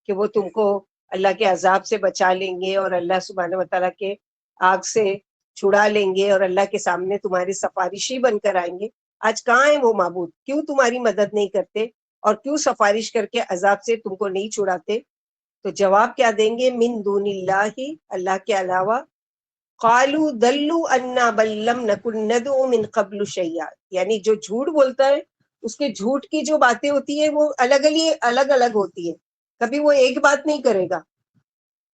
کہ وہ تم کو اللہ کے عذاب سے بچا لیں گے اور اللہ سبحانہ وتعالیٰ کے آگ سے چھڑا لیں گے اور اللہ کے سامنے تمہارے سفارشی بن کر آئیں گے، آج کہاں ہیں وہ معبود؟ کیوں تمہاری مدد نہیں کرتے اور کیوں سفارش کر کے عذاب سے تم کو نہیں چھڑاتے؟ تو جواب کیا دیں گے؟ من دون اللہ، اللہ کے علاوہ، قالوا دلوا عنا بل لم نکن ندعو من قبل شیئا، یعنی جو جھوٹ بولتا ہے اس کے جھوٹ کی جو باتیں ہوتی ہیں وہ الگ الگ ہوتی ہے، کبھی وہ ایک بات نہیں کرے گا۔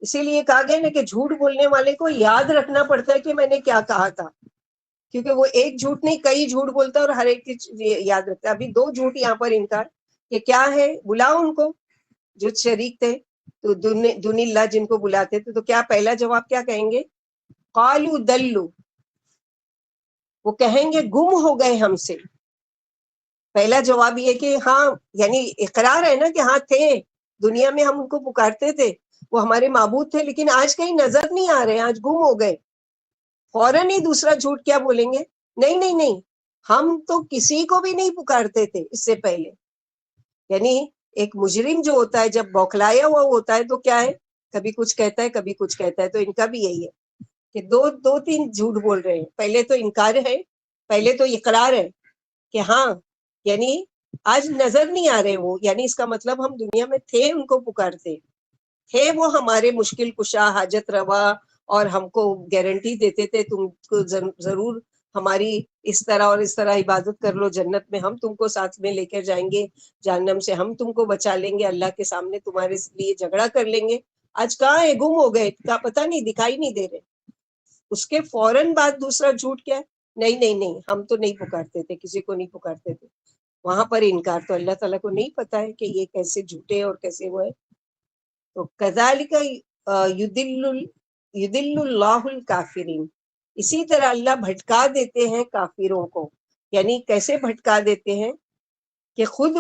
اسی لیے کہا گیا نا کہ جھوٹ بولنے والے کو یاد رکھنا پڑتا ہے کہ میں نے کیا کہا تھا، کیونکہ وہ ایک جھوٹ نہیں کئی جھوٹ بولتا ہے اور ہر ایک کی یاد رکھتا ہے۔ ابھی 2 جھوٹ یہاں پر انکار، کہ کیا ہے؟ بلاؤ ان کو جو شریک تھے، تو دون اللہ جن کو بلاتے تھے، تو کیا پہلا جواب کیا کہیں گے؟ قالوا دلوا، وہ کہیں گے گم ہو گئے ہم سے۔ پہلا جواب یہ کہ ہاں، یعنی اقرار ہے نا کہ ہاں تھے دنیا میں، ہم ان کو پکارتے تھے، وہ ہمارے معبود تھے، لیکن آج کہیں نظر نہیں آ رہے، آج گم ہو گئے۔ فوراً ہی دوسرا جھوٹ کیا بولیں گے؟ نہیں نہیں نہیں، ہم تو کسی کو بھی نہیں پکارتے تھے اس سے پہلے۔ یعنی ایک مجرم جو ہوتا ہے جب بوکھلایا ہوا ہوتا ہے تو کیا ہے، کبھی کچھ کہتا ہے کبھی کچھ کہتا ہے، تو ان کا بھی یہی ہے کہ دو تین جھوٹ بول رہے ہیں۔ پہلے تو انکار ہے، پہلے تو اقرار ہے کہ ہاں، یعنی آج نظر نہیں آ رہے وہ، یعنی اس کا مطلب ہم دنیا میں تھے، ان کو پکارتے تھے، وہ ہمارے مشکل کشا، حاجت روا، اور ہم کو گارنٹی دیتے تھے تم کو ضرور ہماری اس طرح اور اس طرح عبادت کر لو، جنت میں ہم تم کو ساتھ میں لے کر جائیں گے، جہنم سے ہم تم کو بچا لیں گے، اللہ کے سامنے تمہارے لیے جھگڑا کر لیں گے۔ آج کہاں ہے؟ گم ہو گئے، کا پتہ نہیں، دکھائی نہیں دے رہے۔ اس کے فوراً بعد دوسرا جھوٹ کیا ہے؟ نہیں نہیں نہیں، ہم تو نہیں پکارتے تھے، کسی کو نہیں پکارتے تھے۔ وہاں پر انکار، تو اللہ تعالیٰ کو نہیں پتا ہے کہ یہ کیسے جھوٹے اور کیسے وہ ہے۔ تو کذالک یضل اللہ الکافرین، اسی طرح اللہ بھٹکا دیتے ہیں کافروں کو۔ یعنی کیسے بھٹکا دیتے ہیں؟ کہ خود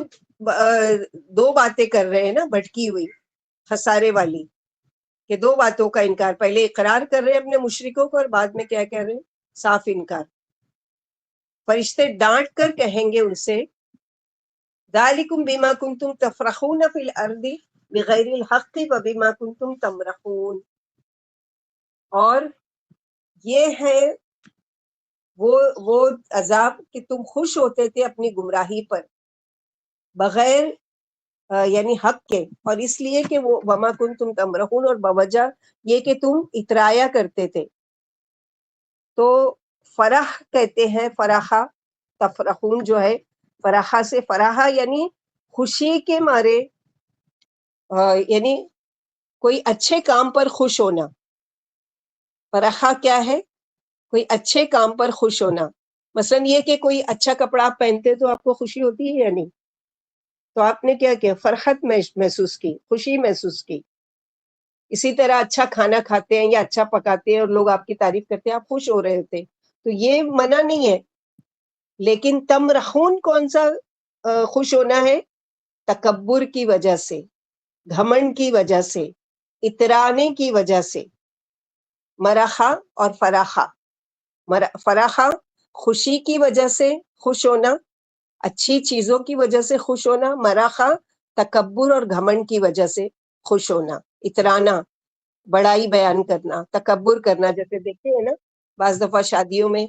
2 باتیں کر رہے ہیں نا بھٹکی ہوئی، خسارے والی، کہ 2 باتوں کا انکار، پہلے اقرار کر رہے ہیں اپنے مشرکوں کو اور بعد میں کیا کہہ رہے ہیں؟ صاف انکار۔ فرشتے ڈانٹ کر کہیں گے ان سے، ذالکم بما کنتم تفرحون فی الارض بغیر الحق وبما کنتم تمرحون، اور یہ ہے وہ عذاب کہ تم خوش ہوتے تھے اپنی گمراہی پر بغیر یعنی حق کے، اور اس لیے کہ وہ وما کنتم تمرحون، اور بوجہ یہ کہ تم اترایا کرتے تھے۔ تو فرح کہتے ہیں، فرحہ، تفرحون جو ہے فرحہ سے، فرحہ یعنی خوشی کے مارے، یعنی کوئی اچھے کام پر خوش ہونا۔ فرحہ کیا ہے؟ کوئی اچھے کام پر خوش ہونا، مثلا یہ کہ کوئی اچھا کپڑا آپ پہنتے تو آپ کو خوشی ہوتی ہے یا نہیں؟ تو آپ نے کیا کیا؟ فرحت محسوس کی، خوشی محسوس کی۔ اسی طرح اچھا کھانا کھاتے ہیں یا اچھا پکاتے ہیں اور لوگ آپ کی تعریف کرتے ہیں، آپ خوش ہو رہے ہوتے، تو یہ منع نہیں ہے۔ لیکن تمرحون کون سا خوش ہونا ہے؟ تکبر کی وجہ سے، گھمنڈ کی وجہ سے، اترانے کی وجہ سے. مرحا اور فراحا. فراحا خوشی کی وجہ سے خوش ہونا، اچھی چیزوں کی وجہ سے خوش ہونا. مرحا تکبر اور گھمنڈ کی وجہ سے خوش ہونا، اترانا، بڑائی بیان کرنا، تکبر کرنا. جیسے دیکھتے ہیں نا بعض دفعہ شادیوں میں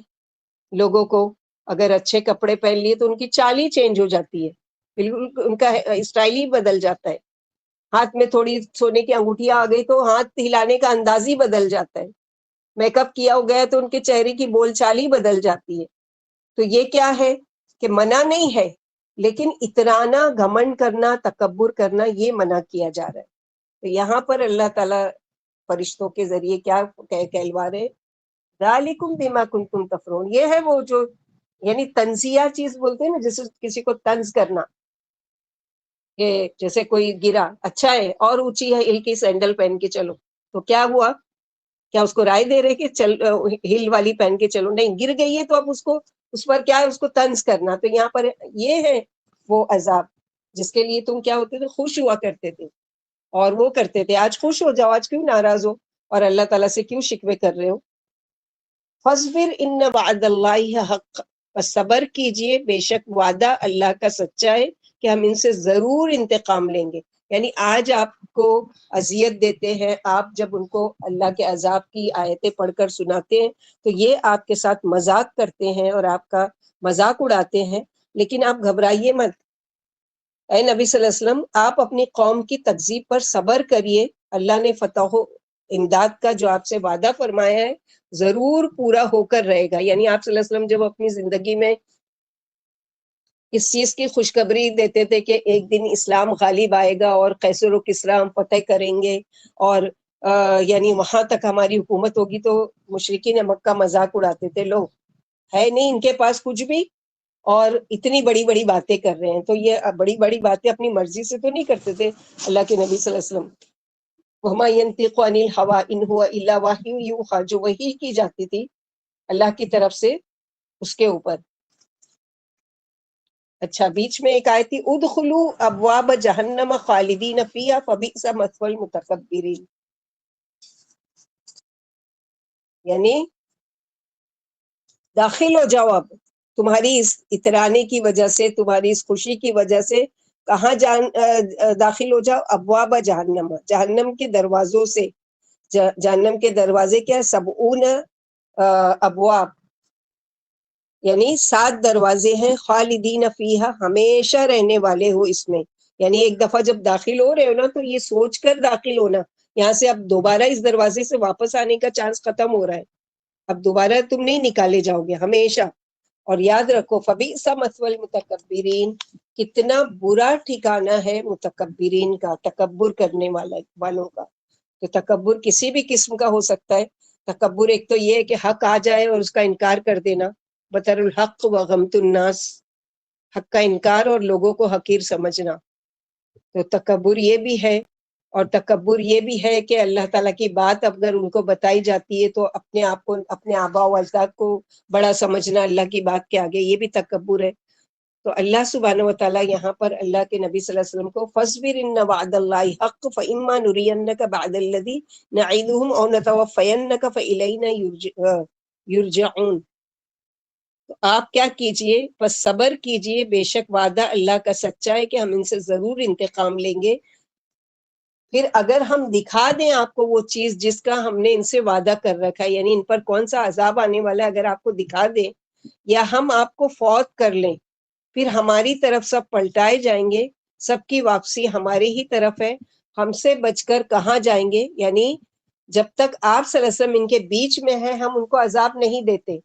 لوگوں کو اگر اچھے کپڑے پہن لیے تو ان کی چال ہی چینج ہو جاتی ہے، بالکل ان کا اسٹائل ہی بدل جاتا ہے. ہاتھ میں تھوڑی سونے کی انگوٹھیاں آ گئی تو ہاتھ ہلانے کا انداز ہی بدل جاتا ہے. میک اپ کیا ہو گیا تو ان کے چہرے کی بول چال ہی بدل جاتی ہے. تو یہ کیا ہے کہ منع نہیں ہے، لیکن اترانا، گھمنڈ کرنا، تکبر کرنا یہ منع کیا جا رہا ہے. تو یہاں پر اللہ تعالیٰ فرشتوں کے ذریعے کیا کہلوا رہے، ذالکم بما کنتم تفرحون. یہ ہے وہ جو یعنی تنزیہ چیز بولتے ہیں نا، جیسے کسی کو طنز کرنا، کہ جیسے کوئی گرا، اچھا ہے اور اونچی ہے ہل کی سینڈل پہن کے چلو، تو کیا ہوا؟ کیا اس کو رائے دے رہے کہ چل ہل والی پہن کے چلو؟ نہیں، گر گئی ہے تو اب اس پر کیا ہے، اس کو طنز کرنا. تو یہاں پر یہ ہے وہ عذاب جس کے لیے تم کیا ہوتے تھے، خوش ہوا کرتے تھے اور وہ کرتے تھے. آج خوش ہو جاؤ، آج کیوں ناراض ہو اور اللہ تعالیٰ سے کیوں شکوے کر رہے ہو؟ فاصبر ان وعد اللہ حق، بس صبر کیجئے، بے شک وعدہ اللہ کا سچا ہے کہ ہم ان سے ضرور انتقام لیں گے. یعنی آج آپ کو اذیت دیتے ہیں، آپ جب ان کو اللہ کے عذاب کی آیتیں پڑھ کر سناتے ہیں تو یہ آپ کے ساتھ مذاق کرتے ہیں اور آپ کا مذاق اڑاتے ہیں، لیکن آپ گھبرائیے مت. اے نبی صلی اللہ علیہ وسلم، آپ اپنی قوم کی تکذیب پر صبر کریے. اللہ نے فتح و امداد کا جو آپ سے وعدہ فرمایا ہے ضرور پورا ہو کر رہے گا. یعنی آپ صلی اللہ علیہ وسلم جب اپنی زندگی میں اس چیز کی خوشخبری دیتے تھے کہ ایک دن اسلام غالب آئے گا اور قیصر و کسریٰ ہم فتح کریں گے اور یعنی وہاں تک ہماری حکومت ہوگی، تو مشرکین مکہ مذاق اڑاتے تھے، لوگ ہے نہیں ان کے پاس کچھ بھی اور اتنی بڑی بڑی باتیں کر رہے ہیں. تو یہ بڑی بڑی باتیں اپنی مرضی سے تو نہیں کرتے تھے اللہ کے نبی صلی اللہ علیہ وسلم. وما ينطق عن الهوى ان هو الا وحی یوحی، جو وحی کی جاتی تھی اللہ کی طرف سے اس کے اوپر. اچھا، بیچ میں ایک آیت تھی، ادخلوا ابواب جہنم خالدین فیہا فبئس مثوى المتکبرین. یعنی داخل ہو جاؤ، اب تمہاری اس اترانے کی وجہ سے، تمہاری اس خوشی کی وجہ سے کہاں داخل ہو جاؤ؟ ابواب جہنم، جہنم کے دروازوں سے. جہنم کے دروازے کیا ہے؟ 70 ابواب، یعنی 7 دروازے ہیں. خالدین فیہا، ہمیشہ رہنے والے ہو اس میں. یعنی ایک دفعہ جب داخل ہو رہے ہو نا تو یہ سوچ کر داخل ہونا، یہاں سے اب دوبارہ اس دروازے سے واپس آنے کا چانس ختم ہو رہا ہے، اب دوبارہ تم نہیں نکالے جاؤ گے ہمیشہ. اور یاد رکھو فبئس مثوى المتکبرین، کتنا برا ٹھکانہ ہے متکبرین کا، تکبر کرنے والوں کا. تو تکبر کسی بھی قسم کا ہو سکتا ہے. تکبر ایک تو یہ ہے کہ حق آ جائے اور اس کا انکار کر دینا، بطر الحق وغمت الناس، حق کا انکار اور لوگوں کو حقیر سمجھنا. تو تکبر یہ بھی ہے. اور تکبر یہ بھی ہے کہ اللہ تعالیٰ کی بات اگر ان کو بتائی جاتی ہے تو اپنے آپ کو، اپنے آباء و اجداد کو بڑا سمجھنا اللہ کی بات کے آگے، یہ بھی تکبر ہے. تو اللہ سبحانہ و تعالیٰ یہاں پر اللہ کے نبی صلی اللہ علیہ وسلم کو فاصبر ان وعد اللہ حق فإما نرینک بعد الذی نعدہم او نتوفینک فإلینا یرجعون. تو آپ کیا کیجئے، بس صبر کیجئے، بے شک وعدہ اللہ کا سچا ہے کہ ہم ان سے ضرور انتقام لیں گے. پھر اگر ہم دکھا دیں آپ کو وہ چیز جس کا ہم نے ان سے وعدہ کر رکھا ہے، یعنی ان پر کون سا عذاب آنے والا ہے، اگر آپ کو دکھا دیں یا ہم آپ کو فوت کر لیں، پھر ہماری طرف سب پلٹائے جائیں گے، سب کی واپسی ہماری ہی طرف ہے. ہم سے بچ کر کہاں جائیں گے؟ یعنی جب تک آپ صلی اللہ علیہ وسلم ان کے بیچ میں ہیں ہم ان کو عذاب نہیں دیتے،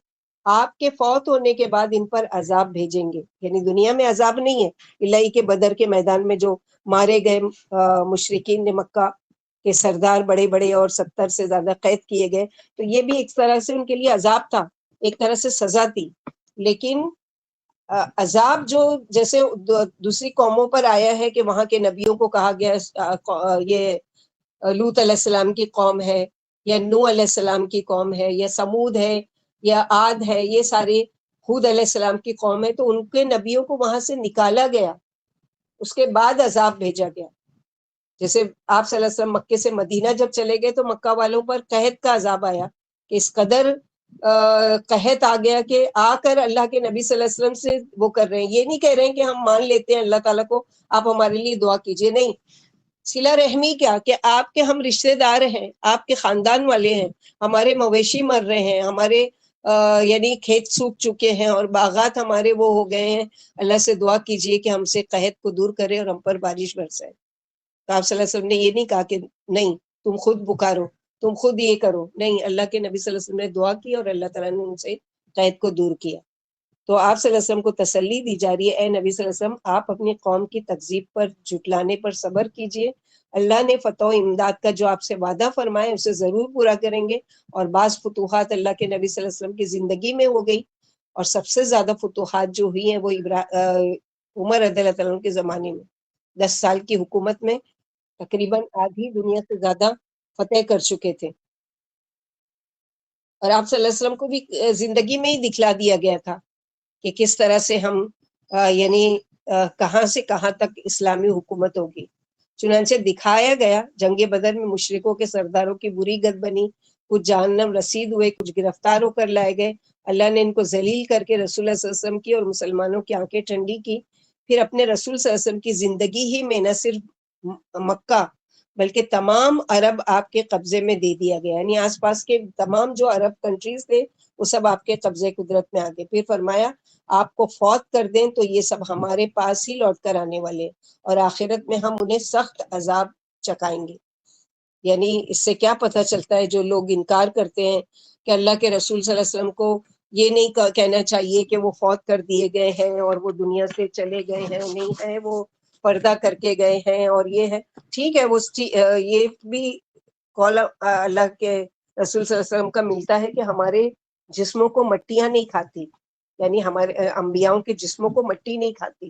آپ کے فوت ہونے کے بعد ان پر عذاب بھیجیں گے. یعنی دنیا میں عذاب نہیں ہے، الہی کے بدر کے میدان میں جو مارے گئے مشرکین نے مکہ کے سردار بڑے بڑے اور 70 سے زیادہ قید کیے گئے، تو یہ بھی ایک طرح سے ان کے لیے عذاب تھا، ایک طرح سے سزا تھی. لیکن عذاب جو جیسے دوسری قوموں پر آیا ہے کہ وہاں کے نبیوں کو کہا گیا یہ لوط علیہ السلام کی قوم ہے یا نوح علیہ السلام کی قوم ہے یا سمود ہے یا عاد ہے، یہ سارے ہود علیہ السلام کی قوم ہے، تو ان کے نبیوں کو وہاں سے نکالا گیا، اس کے بعد عذاب بھیجا گیا. جیسے آپ صلی اللہ علیہ وسلم مکے سے مدینہ جب چلے گئے تو مکہ والوں پر قحط کا عذاب آیا کہ اس قدر قحط آ گیا کہ آ کر اللہ کے نبی صلی اللہ علیہ وسلم سے وہ کر رہے ہیں. یہ نہیں کہہ رہے ہیں کہ ہم مان لیتے ہیں اللہ تعالیٰ کو, آپ ہمارے لیے دعا کیجئے. نہیں, صلہ رحمی کیا کہ آپ کے ہم رشتہ دار ہیں, آپ کے خاندان والے ہیں, ہمارے مویشی مر رہے ہیں, ہمارے یعنی کھیت سوکھ چکے ہیں اور باغات ہمارے وہ ہو گئے ہیں, اللہ سے دعا کیجئے کہ ہم سے قحط کو دور کرے اور ہم پر بارش برسائے. تو آپ صلی اللہ علیہ وسلم نے یہ نہیں کہا کہ نہیں تم خود پکارو, تم خود یہ کرو. نہیں, اللہ کے نبی صلی اللہ علیہ وسلم نے دعا کی اور اللہ تعالیٰ نے ان سے قحط کو دور کیا. تو آپ صلی اللہ علیہ وسلم کو تسلی دی جا رہی ہے, اے نبی صلی اللہ علیہ وسلم آپ اپنی قوم کی تکذیب پر, جھٹلانے پر صبر کیجئے. اللہ نے فتح و امداد کا جو آپ سے وعدہ فرمائے اسے ضرور پورا کریں گے. اور بعض فتوحات اللہ کے نبی صلی اللہ علیہ وسلم کی زندگی میں ہو گئی, اور سب سے زیادہ فتوحات جو ہوئی ہیں وہ عمر رضی اللہ تعالیٰ عنہ کے زمانے میں 10 سال کی حکومت میں تقریباً آدھی دنیا سے زیادہ فتح کر چکے تھے. اور آپ صلی اللہ علیہ وسلم کو بھی زندگی میں ہی دکھلا دیا گیا تھا کہ کس طرح سے ہم یعنی کہاں سے کہاں تک اسلامی حکومت ہوگی. چنانچہ دکھایا گیا, جنگ بدر میں مشرکوں کے سرداروں کی بری گت بنی, کچھ جہنم رسید ہوئے, کچھ گرفتار ہو کر لائے گئے. اللہ نے ان کو ذلیل کر کے رسول اللہ صلی اللہ علیہ وسلم کی اور مسلمانوں کی آنکھیں ٹھنڈی کی. پھر اپنے رسول صلی اللہ علیہ وسلم کی زندگی ہی میں نہ صرف مکہ بلکہ تمام عرب آپ کے قبضے میں دے دیا گیا, یعنی آس پاس کے تمام جو عرب کنٹریز تھے وہ سب آپ کے قبضے قدرت میں آ گئے. پھر فرمایا آپ کو فوت کر دیں تو یہ سب ہمارے پاس ہی لوٹ کر آنے والے, اور آخرت میں ہم انہیں سخت عذاب چکائیں گے. یعنی اس سے کیا پتہ چلتا ہے, جو لوگ انکار کرتے ہیں کہ اللہ کے رسول صلی اللہ علیہ وسلم کو یہ نہیں کہنا چاہیے کہ وہ فوت کر دیے گئے ہیں اور وہ دنیا سے چلے گئے ہیں, نہیں ہے وہ پردہ کر کے گئے ہیں اور یہ ہے, ٹھیک ہے, وہ یہ بھی قول اللہ کے رسول صلی اللہ علیہ وسلم کا ملتا ہے کہ ہمارے جسموں کو مٹیاں نہیں کھاتی, یعنی ہمارے انبیاؤں کے جسموں کو مٹی نہیں کھاتی,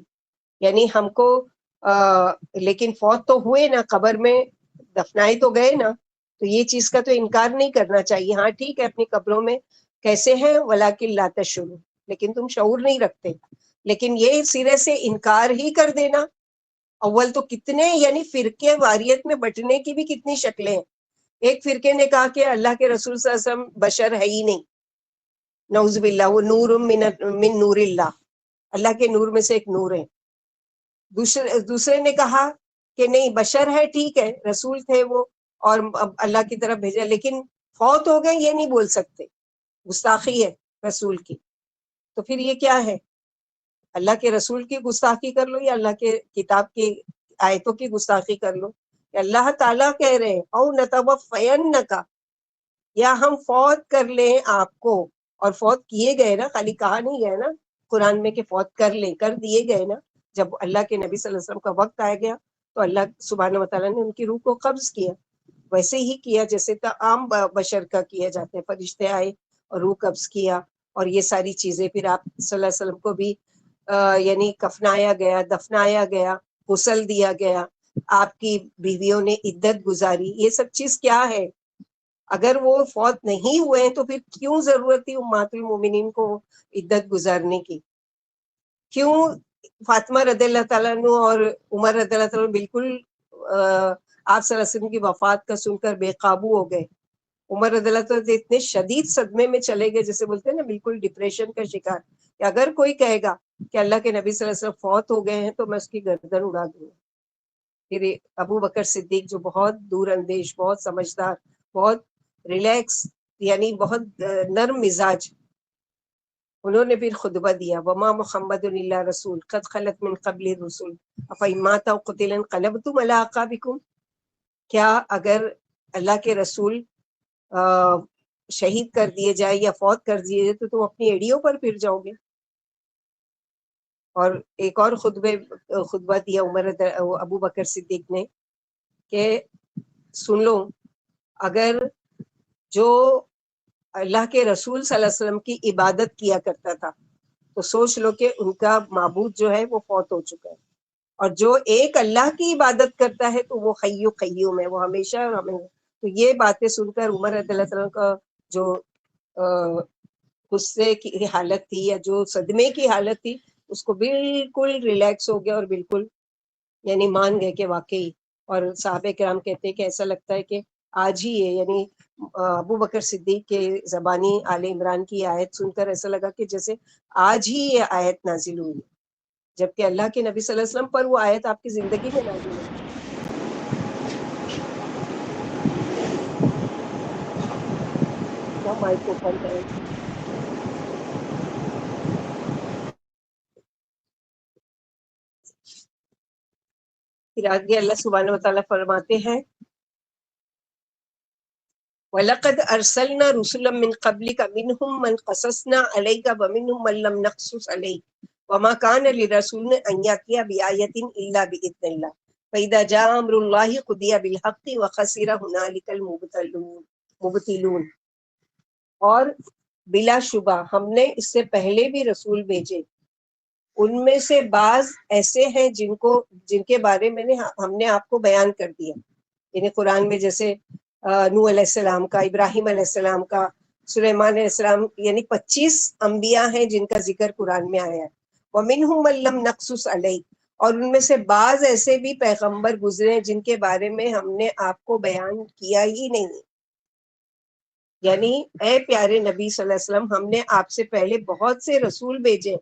یعنی ہم کو لیکن فوت تو ہوئے نا, قبر میں دفنائے تو گئے نا, تو یہ چیز کا تو انکار نہیں کرنا چاہیے. ہاں ٹھیک ہے, اپنی قبروں میں کیسے ہیں ولیکن لا تشعرون, لیکن تم شعور نہیں رکھتے. لیکن یہ سرے سے انکار ہی کر دینا, اول تو کتنے یعنی فرقے واریت میں بٹنے کی بھی کتنی شکلیں ہیں. ایک فرقے نے کہا کہ اللہ کے رسول صلی اللہ علیہ وسلم بشر ہے ہی نہیں, نعوذ باللہ, وہ نور من نور اللہ, اللہ کے نور میں سے ایک نور ہے. دوسرے نے کہا کہ نہیں بشر ہے, ٹھیک ہے, رسول تھے وہ اور اللہ کی طرف بھیجا, لیکن فوت ہو گئے یہ نہیں بول سکتے, گستاخی ہے رسول کی. تو پھر یہ کیا ہے, اللہ کے رسول کی گستاخی کر لو یا اللہ کے کتاب کی آیتوں کی گستاخی کر لو. کہ اللہ تعالیٰ کہہ رہے ہیں او نتوفینک, یا ہم فوت کر لیں آپ کو, اور فوت کیے گئے نا, خالی کہا نہیں گیا نا قرآن میں کہ فوت کر لیں, کر دیے گئے نا. جب اللہ کے نبی صلی اللہ علیہ وسلم کا وقت آ گیا تو اللہ سبحانہ وتعالیٰ نے ان کی روح کو قبض کیا, ویسے ہی کیا جیسے عام بشر کا کیا جاتا ہے. فرشتے آئے اور روح قبض کیا, اور یہ ساری چیزیں. پھر آپ صلی اللہ علیہ وسلم کو بھی یعنی کفنایا گیا, دفنایا گیا, غسل دیا گیا, آپ کی بیویوں نے عدت گزاری. یہ سب چیز کیا ہے, اگر وہ فوت نہیں ہوئے ہیں تو پھر کیوں ضرورت تھی امہات المومنین کو عدت گزارنے کی؟ کیوں فاطمہ رضی اللہ تعالیٰ عنہ اور عمر رضی اللہ تعالیٰ عنہ بالکل آپ صلی اللہ علیہ وسلم کی وفات کا سن کر بے قابو ہو گئے؟ عمر رضی اللہ تعالیٰ اتنے شدید صدمے میں چلے گئے, جیسے بولتے ہیں نا بالکل ڈپریشن کا شکار, کہ اگر کوئی کہے گا کہ اللہ کے نبی صلی اللہ علیہ وسلم فوت ہو گئے ہیں تو میں اس کی گردن اڑا دوں گا. پھر ابو بکر صدیق جو بہت دور اندیش, بہت سمجھدار, بہت ریلیکس, یعنی بہت نرم مزاج, انہوں نے پھر خطبہ دیا, وما محمد الا رسول قد خلت من قبل الرسل افإن مات أو قتل انقلبتم على أعقابكم. کیا اگر اللہ کے رسول شہید کر دیے جائے یا فوت کر دیے جائے تو تم اپنی ایڑیوں پر پھر جاؤ گے؟ اور ایک اور خطبہ دیا ابو بکر صدیق نے کہ سن لو, اگر جو اللہ کے رسول صلی اللہ علیہ وسلم کی عبادت کیا کرتا تھا تو سوچ لو کہ ان کا معبود جو ہے وہ فوت ہو چکا ہے, اور جو ایک اللہ کی عبادت کرتا ہے تو وہ حی قیوم ہے, وہ ہمیشہ اور ہمیشہ. تو یہ باتیں سن کر عمر رضی اللہ عنہ کا جو غصے کی حالت تھی یا جو صدمے کی حالت تھی, اس کو بالکل ریلیکس ہو گیا اور بالکل یعنی مان گئے کہ واقعی. اور صحابہ کرام کہتے ہیں کہ ایسا لگتا ہے کہ آج ہی ہے، یعنی ابو بکر صدیق کے زبانی آل عمران کی آیت سن کر ایسا لگا کہ جیسے آج ہی یہ آیت نازل ہوئی، جبکہ اللہ کے نبی صلی اللہ علیہ وسلم پر وہ آیت آپ کی زندگی میں نازل ہوئی۔ مائک اوپن کریں۔ پھر آگے اللہ سبحانہ وتعالیٰ فرماتے ہیں وَلَقَدْ أَرْسَلْنَا رُسُلًا مِّن قَبْلِكَ مِنْهُمْ مَنْ قَصَصْنَا عَلَيْكَ وَمِنْهُمْ مَنْ لَمْ نَقْصُصْ عَلَيْكَ وَمَا كَانَ لِرَسُولٍ أَنْ يَأْتِيَ بِآيَةٍ إِلَّا بِإِذْنِ اللَّهِ فَإِذَا جَاءَ أَمْرُ اللَّهِ قُضِيَ بِالْحَقِّ وَخَسِرَ هُنَالِكَ الْمُبْطِلُونَ۔ اور بلا شبہ ہم نے اس سے پہلے بھی رسول بھیجے، ان میں سے بعض ایسے ہیں جن کے بارے میں ہم نے آپ کو بیان کر دیا، یعنی قرآن میں جیسے نوح علیہ السلام کا، ابراہیم علیہ السلام کا، سلیمان علیہ السلام، یعنی 25 انبیاء ہیں جن کا ذکر قرآن میں آیا ہے۔ وَمِنْهُمْ مَن لَّمْ نَقْصُصْ عَلَيْكَ، اور ان میں سے بعض ایسے بھی پیغمبر گزرے جن کے بارے میں ہم نے آپ کو بیان کیا ہی نہیں، یعنی اے پیارے نبی صلی اللہ علیہ وسلم ہم نے آپ سے پہلے بہت سے رسول بھیجے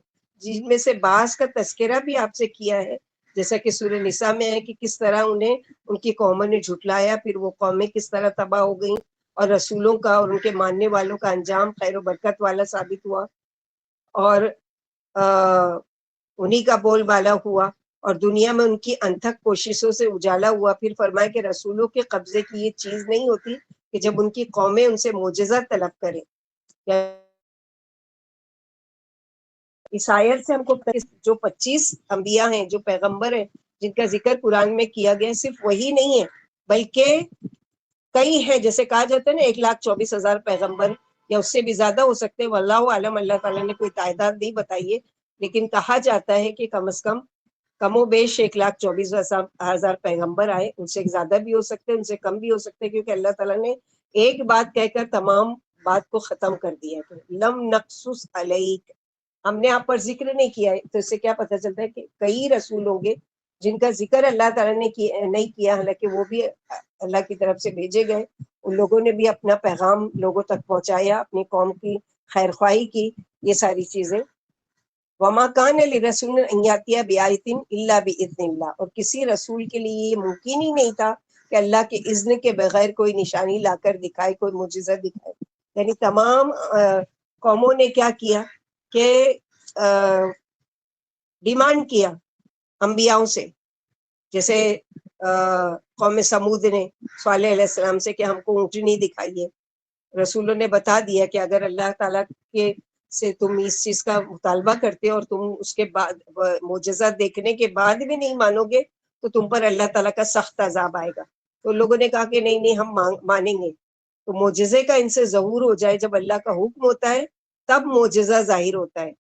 جن میں سے بعض کا تذکرہ بھی آپ سے کیا ہے، جیسا کہ سورہ نساء میں ہے کہ کس طرح انہیں ان کی قوموں نے جھٹلایا، پھر وہ قومیں کس طرح تباہ ہو گئیں، اور رسولوں کا اور ان کے ماننے والوں کا انجام خیر و برکت والا ثابت ہوا، اور انہی کا بول بالا ہوا، اور دنیا میں ان کی انتھک کوششوں سے اجالا ہوا۔ پھر فرمایا کہ رسولوں کے قبضے کی یہ چیز نہیں ہوتی کہ جب ان کی قومیں ان سے معجزہ طلب کریں۔ اس آیت سے ہم کو جو 25 انبیاء ہیں، جو پیغمبر ہیں جن کا ذکر قرآن میں کیا گیا، صرف وہی نہیں ہے بلکہ کئی ہیں، جیسے کہا جاتا ہے نا 1,24,000 پیغمبر یا اس سے بھی زیادہ ہو سکتے ہیں، واللہ عالم، اللہ تعالیٰ نے کوئی تعداد نہیں بتائی ہے، لیکن کہا جاتا ہے کہ کم از کم و بیش 1,24,000 پیغمبر آئے، ان سے زیادہ بھی ہو سکتے ہیں، ان سے کم بھی ہو سکتے ہیں، کیونکہ اللہ تعالیٰ نے ایک بات کہہ کر تمام بات کو ختم کر دیا ہے۔ لم نقصص علیک، ہم نے آپ پر ذکر نہیں کیا ہے، تو اس سے کیا پتہ چلتا ہے کہ کئی رسول ہوں گے جن کا ذکر اللہ تعالیٰ نے نہیں کیا، حالانکہ وہ بھی اللہ کی طرف سے بھیجے گئے، ان لوگوں نے بھی اپنا پیغام لوگوں تک پہنچایا، اپنی قوم کی خیر خواہی کی، یہ ساری چیزیں۔ وما کان لرسول ان یاتی بآیۃ الا باذن اللہ، اور کسی رسول کے لیے یہ ممکن ہی نہیں تھا کہ اللہ کے اذن کے بغیر کوئی نشانی لا کر دکھائے، کوئی معجزہ دکھائے۔ یعنی تمام قوموں نے کیا کیا کہ ڈیمانڈ کیا انبیاءوں سے، جیسے قوم سمود نے صالح علیہ السلام سے کہ ہم کو اونٹنی دکھائیے، رسولوں نے بتا دیا کہ اگر اللہ تعالیٰ کے سے تم اس چیز کا مطالبہ کرتے اور تم اس کے بعد معجزہ دیکھنے کے بعد بھی نہیں مانو گے تو تم پر اللہ تعالیٰ کا سخت عذاب آئے گا۔ تو لوگوں نے کہا کہ نہیں ہم مانیں گے۔ تو معجزے کا ان سے ظہور ہو جائے، جب اللہ کا حکم ہوتا ہے تب معجزہ ظاہر ہوتا ہے،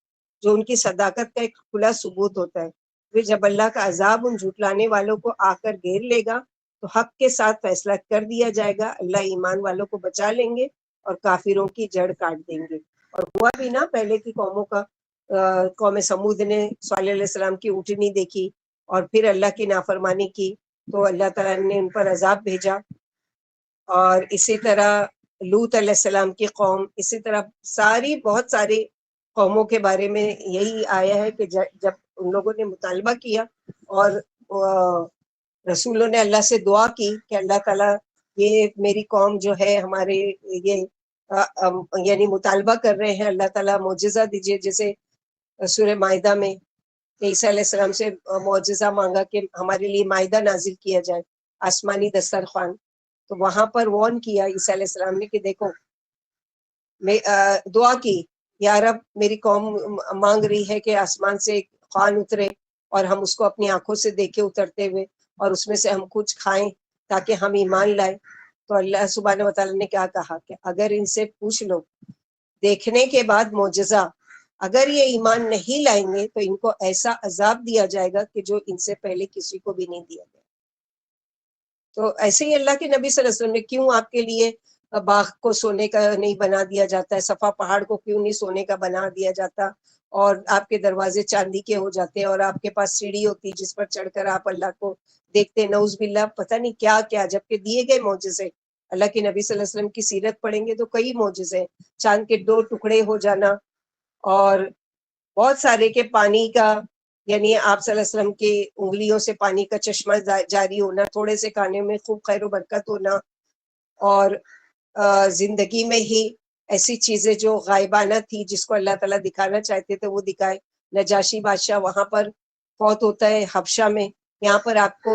جو ان کی صداقت کا ایک کھلا ثبوت ہوتا ہے۔ پھر جب اللہ کا عذاب ان جھٹلانے والوں کو آ کر گھیر لے گا تو حق کے ساتھ فیصلہ کر دیا جائے گا، اللہ ایمان والوں کو بچا لیں گے اور کافروں کی جڑ کاٹ دیں گے۔ اور ہوا بھی نا، پہلے کی قوموں کا، قوم سمود نے صالح علیہ السلام کی اونٹنی دیکھی اور پھر اللہ کی نافرمانی کی تو اللہ تعالیٰ نے ان پر عذاب بھیجا، اور اسی طرح لوط علیہ السلام کی قوم، اسی طرح بہت ساری قوموں کے بارے میں یہی آیا ہے کہ جب ان لوگوں نے مطالبہ کیا اور رسولوں نے اللہ سے دعا کی کہ اللہ تعالیٰ یہ میری قوم جو ہے ہمارے یہ یعنی مطالبہ کر رہے ہیں، اللہ تعالیٰ معجزہ دیجئے، جیسے سورہ مائدہ میں عیسیٰ علیہ السلام سے معجزہ مانگا کہ ہمارے لیے مائدہ نازل کیا جائے، آسمانی دسترخوان، تو وہاں پر وارن کیا عیسیٰ علیہ السلام نے کہ دیکھو دعا کی، یا رب میری قوم مانگ رہی ہے کہ آسمان سے خوان اترے اور ہم اس کو اپنی آنکھوں سے دیکھے اترتے ہوئے اور اس میں سے ہم کچھ کھائیں تاکہ ہم ایمان لائیں۔ تو اللہ سبحانہ وتعالیٰ نے کیا کہا کہ اگر ان سے پوچھ لو دیکھنے کے بعد معجزہ، اگر یہ ایمان نہیں لائیں گے تو ان کو ایسا عذاب دیا جائے گا کہ جو ان سے پہلے کسی کو بھی نہیں دیا گیا۔ تو ایسے ہی اللہ کے نبی صلی اللہ علیہ وسلم نے کیوں آپ کے لیے باغ کو سونے کا نہیں بنا دیا جاتا ہے، صفا پہاڑ کو کیوں نہیں سونے کا بنا دیا جاتا، اور آپ کے دروازے چاندی کے ہو جاتے ہیں اور آپ کے پاس سیڑھی ہوتی جس پر چڑھ کر آپ اللہ کو دیکھتے. نعوذ باللہ پتہ نہیں کیا کیا، جبکہ دیے گئے معجزے. اللہ کے نبی صلی اللہ علیہ وسلم کی سیرت پڑھیں گے تو کئی معجزے، چاند کے 2 ٹکڑے ہو جانا، اور بہت سارے کے پانی کا، یعنی آپ صلی اللہ علیہ وسلم کی انگلیوں سے پانی کا چشمہ جاری ہونا، تھوڑے سے کھانے میں خوب خیر و برکت ہونا، اور زندگی میں ہی ایسی چیزیں جو غائبانہ تھی جس کو اللہ تعالیٰ دکھانا چاہتے تھے وہ دکھائے. نجاشی بادشاہ وہاں پر فوت ہوتا ہے حبشہ میں، یہاں پر آپ کو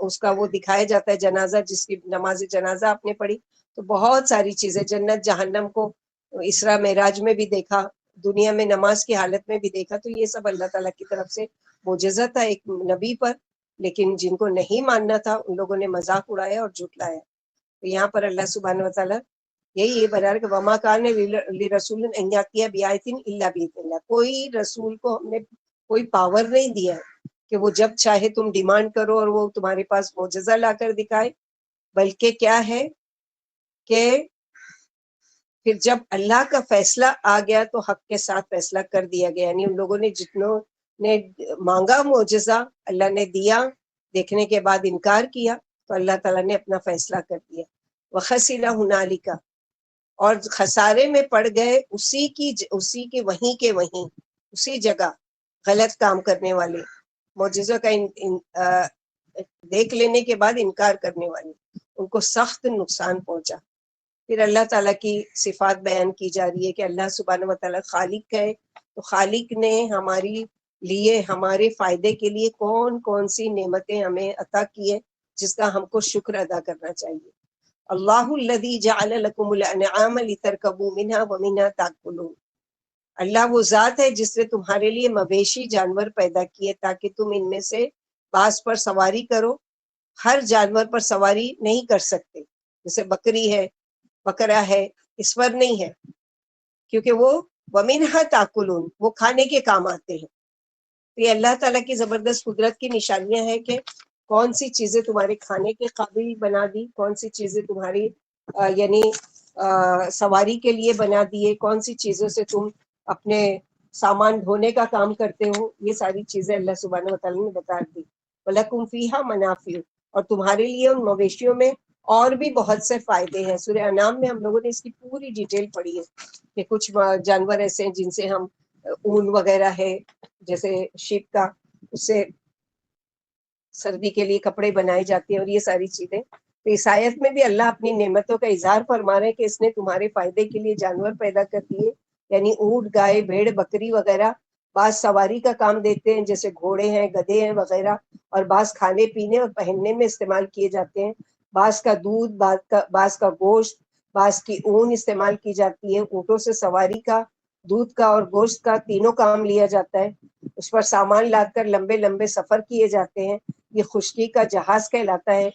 اس کا وہ دکھایا جاتا ہے جنازہ، جس کی نماز جنازہ آپ نے پڑھی. تو بہت ساری چیزیں، جنت جہنم کو اسراء معراج میں بھی دیکھا، دنیا میں نماز کی حالت میں بھی دیکھا. تو یہ سب اللہ تعالیٰ کی طرف سے معجزہ تھا ایک نبی پر، لیکن جن کو نہیں ماننا تھا ان لوگوں نے مذاق اڑایا اور جھٹلایا. تو یہاں پر اللہ سبحانہ وتعالیٰ یہی یہ بتا رہا کہ وما کان لرسول ان یاتیہ بآیۃ الا باذن اللہ، کوئی رسول کو ہم نے کوئی پاور نہیں دیا کہ وہ جب چاہے تم ڈیمانڈ کرو اور وہ تمہارے پاس معجزہ لا کر دکھائے، بلکہ کیا ہے کہ پھر جب اللہ کا فیصلہ آ گیا تو حق کے ساتھ فیصلہ کر دیا گیا. یعنی ان لوگوں نے جتنوں نے مانگا معجزہ اللہ نے دیا، دیکھنے کے بعد انکار کیا تو اللہ تعالیٰ نے اپنا فیصلہ کر دیا. وخسر ہنالک، اور خسارے میں پڑ گئے اسی کی وہیں کے وہیں، اسی جگہ غلط کام کرنے والے، معجزوں کا دیکھ لینے کے بعد انکار کرنے والے، ان کو سخت نقصان پہنچا. پھر اللہ تعالیٰ کی صفات بیان کی جا رہی ہے کہ اللہ سبحانہ وتعالیٰ خالق ہے، تو خالق نے ہماری لیے ہمارے فائدے کے لیے کون کون سی نعمتیں ہمیں عطا کی ہے جس کا ہم کو شکر ادا کرنا چاہیے. اللہ الذی جعل لکم الانعام لترکبوا منها ومنها تاکلون، اللہ وہ ذات ہے جس نے تمہارے لیے مویشی جانور پیدا کیے تاکہ تم ان میں سے بعض پر سواری کرو. ہر جانور پر سواری نہیں کر سکتے، جیسے بکری ہے، بکرا ہے، اس پر نہیں ہے، کیونکہ وہ وَمِنْهَا تَأْكُلُونَ، وہ کھانے کے کام آتے ہیں. تو یہ اللہ تعالیٰ کی زبردست قدرت کی نشانیاں ہیں کہ کون سی چیزیں تمہارے کھانے کے قابل بنا دی، کون سی چیزیں تمہاری یعنی سواری کے لیے بنا دیے، کون سی چیزوں سے تم اپنے سامان دھونے کا کام کرتے ہو. یہ ساری چیزیں اللہ سبحانہ وتعالیٰ نے بتا دی. وَلَكُمْ فِيهَا مَنَافِعُ، اور تمہارے لیے ان مویشیوں میں اور بھی بہت سے فائدے ہیں. سورہ انعام میں ہم لوگوں نے اس کی پوری ڈیٹیل پڑھی ہے کہ کچھ جانور ایسے ہیں جن سے ہم اون وغیرہ ہے جیسے شیپ کا، اس سے سردی کے لیے کپڑے بنائے جاتے ہیں، اور یہ ساری چیزیں. تو اس آیت میں بھی اللہ اپنی نعمتوں کا اظہار فرما رہے ہیں کہ اس نے تمہارے فائدے کے لیے جانور پیدا کر دیے، یعنی اونٹ، گائے، بھیڑ، بکری وغیرہ. بعض سواری کا کام دیتے ہیں جیسے گھوڑے ہیں، گدھے ہیں وغیرہ، اور بعض کھانے پینے اور پہننے میں استعمال کیے جاتے ہیں. بعض کا دودھ، بعض کا گوشت، بعض کی اون استعمال کی جاتی ہے. اونٹوں سے سواری کا، دودھ کا اور گوشت کا تینوں کام لیا جاتا ہے. اس پر سامان لاد کر لمبے لمبے سفر کیے جاتے ہیں، یہ خشکی کا جہاز کہلاتا ہے.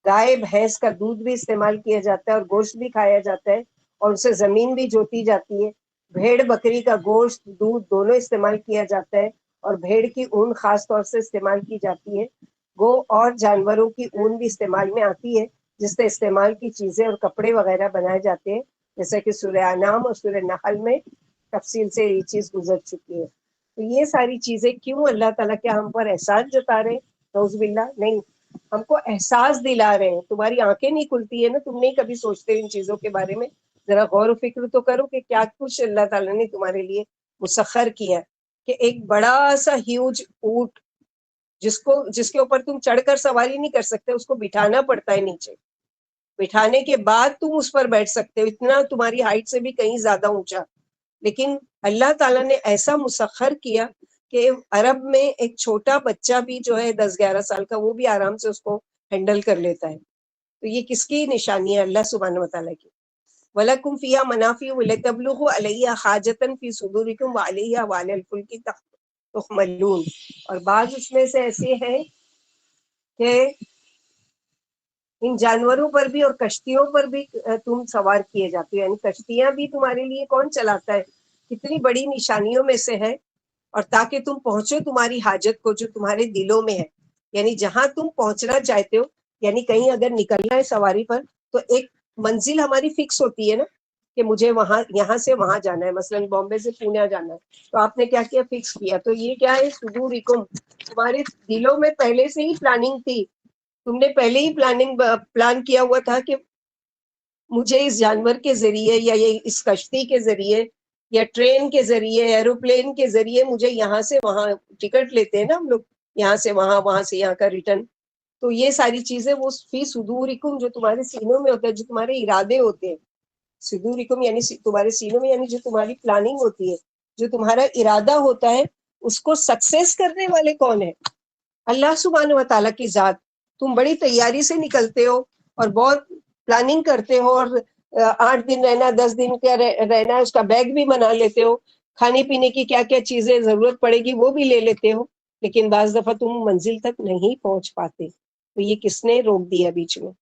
گائے بھینس کا دودھ بھی استعمال کیا جاتا ہے اور گوشت بھی کھایا جاتا ہے، اور اسے زمین بھی جوتی جاتی ہے. بھیڑ بکری کا گوشت، دودھ دونوں استعمال کیا جاتا ہے، اور بھیڑ کی اون خاص طور سے استعمال کی جاتی ہے. گو اور جانوروں کی اون بھی استعمال میں آتی ہے جس سے استعمال کی چیزیں اور کپڑے وغیرہ بنائے جاتے ہیں، جیسا کہ سورہ انعام اور سورہ نحل میں تفصیل سے یہ چیز گزر چکی ہے. تو یہ ساری چیزیں کیوں اللہ تعالیٰ کیا ہم پر احسان جتا رہے؟ نعوذ باللہ نہیں، ہم کو احساس دلا رہے ہیں. تمہاری آنکھیں نہیں کھلتی ہے نا، تم نہیں کبھی سوچتے ان چیزوں کے بارے میں. ذرا غور و فکر تو کرو کہ کیا کچھ اللہ تعالیٰ نے تمہارے لیے مسخر کیا، کہ ایک بڑا سا ہیوج اونٹ جس کے اوپر تم چڑھ کر سواری نہیں کر سکتے، اس کو بٹھانا پڑتا ہے نیچے، بٹھانے کے بعد تم اس پر بیٹھ سکتے ہو، اتنا تمہاری ہائٹ سے بھی کہیں زیادہ اونچا. لیکن اللہ تعالیٰ نے ایسا مسخر کیا کہ عرب میں ایک چھوٹا بچہ بھی جو ہے 10-11 سال کا، وہ بھی آرام سے اس کو ہینڈل کر لیتا ہے. تو یہ کس کی نشانی ہے؟ اللہ سبحانہ وتعالیٰ کی. وَلَكُمْ فِيهَا مَنَافِعُ وَلِتَبْلُغُوا عَلَيْهَا حَاجَةً فِي صُدُورِكُمْ وَعَلَيْهَا وَعَلَى الْفُلْكِ تُحْمَلُونَ. اور بعض اس میں سے ایسے ہیں کہ ان جانوروں پر بھی اور کشتیوں پر بھی تم سوار کیے جاتے ہو، یعنی کشتیاں بھی تمہارے لیے کون چلاتا ہے؟ کتنی بڑی نشانیوں میں سے ہے. اور تاکہ تم پہنچو تمہاری حاجت کو جو تمہارے دلوں میں ہے، یعنی جہاں تم پہنچنا چاہتے ہو. یعنی کہیں اگر نکلنا ہے سواری پر تو ایک منزل ہماری فکس ہوتی ہے نا، کہ مجھے وہاں یہاں سے وہاں جانا ہے، مثلاً بامبے سے پونے جانا ہے، تو آپ نے کیا کیا؟ فکس کیا. تو یہ کیا ہے؟ صدورکم، تمہارے دلوں میں پہلے سے ہی پلاننگ تھی، تم نے پہلے ہی پلان کیا ہوا تھا کہ مجھے اس جانور کے ذریعے یا یہ اس کشتی کے ذریعے یا ٹرین کے ذریعے ایروپلین کے ذریعے مجھے یہاں سے وہاں، ٹکٹ لیتے ہیں نا ہم لوگ، یہاں سے وہاں، وہاں سے یہاں کا ریٹرن. تو یہ ساری چیزیں وہ فی صدورکم جو تمہارے سینوں میں ہوتا ہے، جو تمہارے ارادے ہوتے ہیں. صدورکم یعنی تمہارے سینوں میں، یعنی جو تمہاری پلاننگ ہوتی ہے، جو تمہارا ارادہ ہوتا ہے، اس کو سکسیس کرنے والے کون ہیں؟ اللہ سبحانہ و تعالیٰ کی ذات. تم بڑی تیاری سے نکلتے ہو اور بہت پلاننگ کرتے ہو، اور 8 دن رہنا، 10 دن کا رہنا، اس کا بیگ بھی بنا لیتے ہو، کھانے پینے کی کیا کیا چیزیں ضرورت پڑے گی وہ بھی لے لیتے ہو، لیکن بعض دفعہ تم منزل تک نہیں پہنچ پاتے. تو یہ کس نے روک دیا بیچ میں؟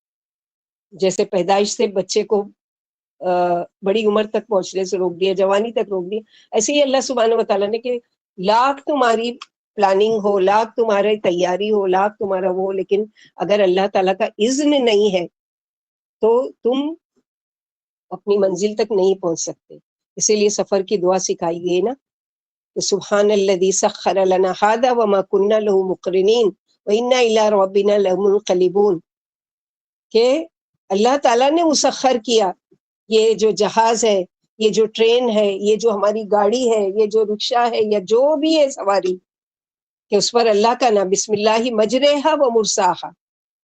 جیسے پیدائش سے بچے کو بڑی عمر تک پہنچنے سے روک دیا، جوانی تک روک دیا، ایسے ہی اللہ سبحانہ و تعالیٰ نے کہ لاکھ تمہاری پلاننگ ہو، لاکھ تمہاری تیاری ہو، لاکھ تمہارا وہ، لیکن اگر اللہ تعالیٰ کا اذن نہیں ہے تو تم اپنی منزل تک نہیں پہنچ سکتے. اسی لیے سفر کی دعا سکھائی گئی نا کہ سبحان الذی سخر لنا ھذا وما كنا له مقرنین وانا الی ربنا لمنقلبون، کہ اللہ تعالیٰ نے مسخر کیا یہ جو جہاز ہے، یہ جو ٹرین ہے، یہ جو ہماری گاڑی ہے، یہ جو رکشہ ہے، یا جو بھی ہے سواری، کہ اس پر اللہ کا نام، بسم اللہ مجریہا و مرساہا،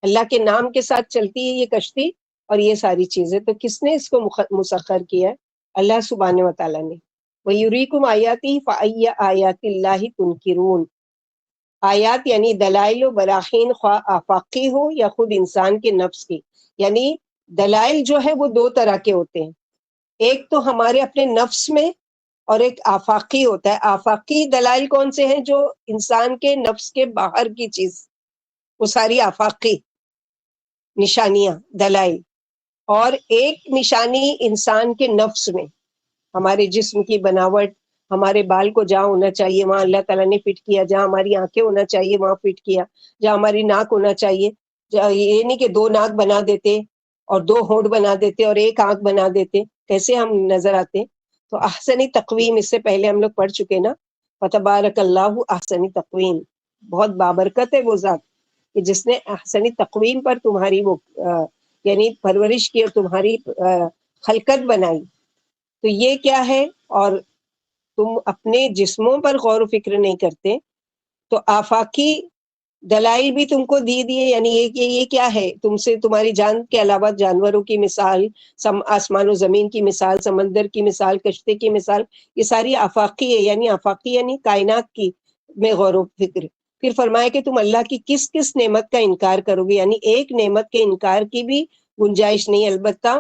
اللہ کے نام کے ساتھ چلتی ہے یہ کشتی اور یہ ساری چیزیں. تو کس نے اس کو مسخر کیا ہے؟ اللہ سبحانہ و تعالیٰ نے. وَيُرِيكُمْ آیَاتِهِ فَأَيَّ آیَاتِ اللَّهِ تُنْکِرُونَ. آیات یعنی دلائل و براہین، خواہ آفاقی ہو یا خود انسان کے نفس کی. یعنی دلائل جو ہے وہ 2 طرح کے ہوتے ہیں، ایک تو ہمارے اپنے نفس میں اور ایک آفاقی ہوتا ہے. آفاقی دلائل کون سے ہیں؟ جو انسان کے نفس کے باہر کی چیز، وہ ساری آفاقی نشانیاں، دلائل. اور ایک نشانی انسان کے نفس میں، ہمارے جسم کی بناوٹ، ہمارے بال کو جہاں ہونا چاہیے وہاں اللہ تعالیٰ نے فٹ کیا، جہاں ہماری آنکھیں ہونا چاہیے وہاں فٹ کیا، جہاں ہماری ناک ہونا چاہیے، یہ نہیں کہ 2 ناک بنا دیتے اور 2 ہونٹ بنا دیتے اور 1 آنکھ بنا دیتے، کیسے ہم نظر آتے. تو احسنی تقویم، اس سے پہلے ہم لوگ پڑھ چکے نا، فتبارک اللہ احسنی تقویم. بہت بابرکت ہے وہ ذات کہ جس نے احسنی تقویم پر تمہاری وہ یعنی پرورش کی اور تمہاری خلقت بنائی. تو یہ کیا ہے؟ اور تم اپنے جسموں پر غور و فکر نہیں کرتے، تو آفاقی دلائل بھی تم کو دی دیے. یعنی یہ کیا ہے؟ تم سے تمہاری جان کے علاوہ جانوروں کی مثال، آسمان و زمین کی مثال، سمندر کی مثال، کشتی کی مثال، یہ ساری آفاقی ہے. یعنی آفاقی یعنی کائنات کی میں غور و فکر. پھر فرمایا کہ تم اللہ کی کس کس نعمت کا انکار کرو گے، یعنی ایک نعمت کے انکار کی بھی گنجائش نہیں، البتہ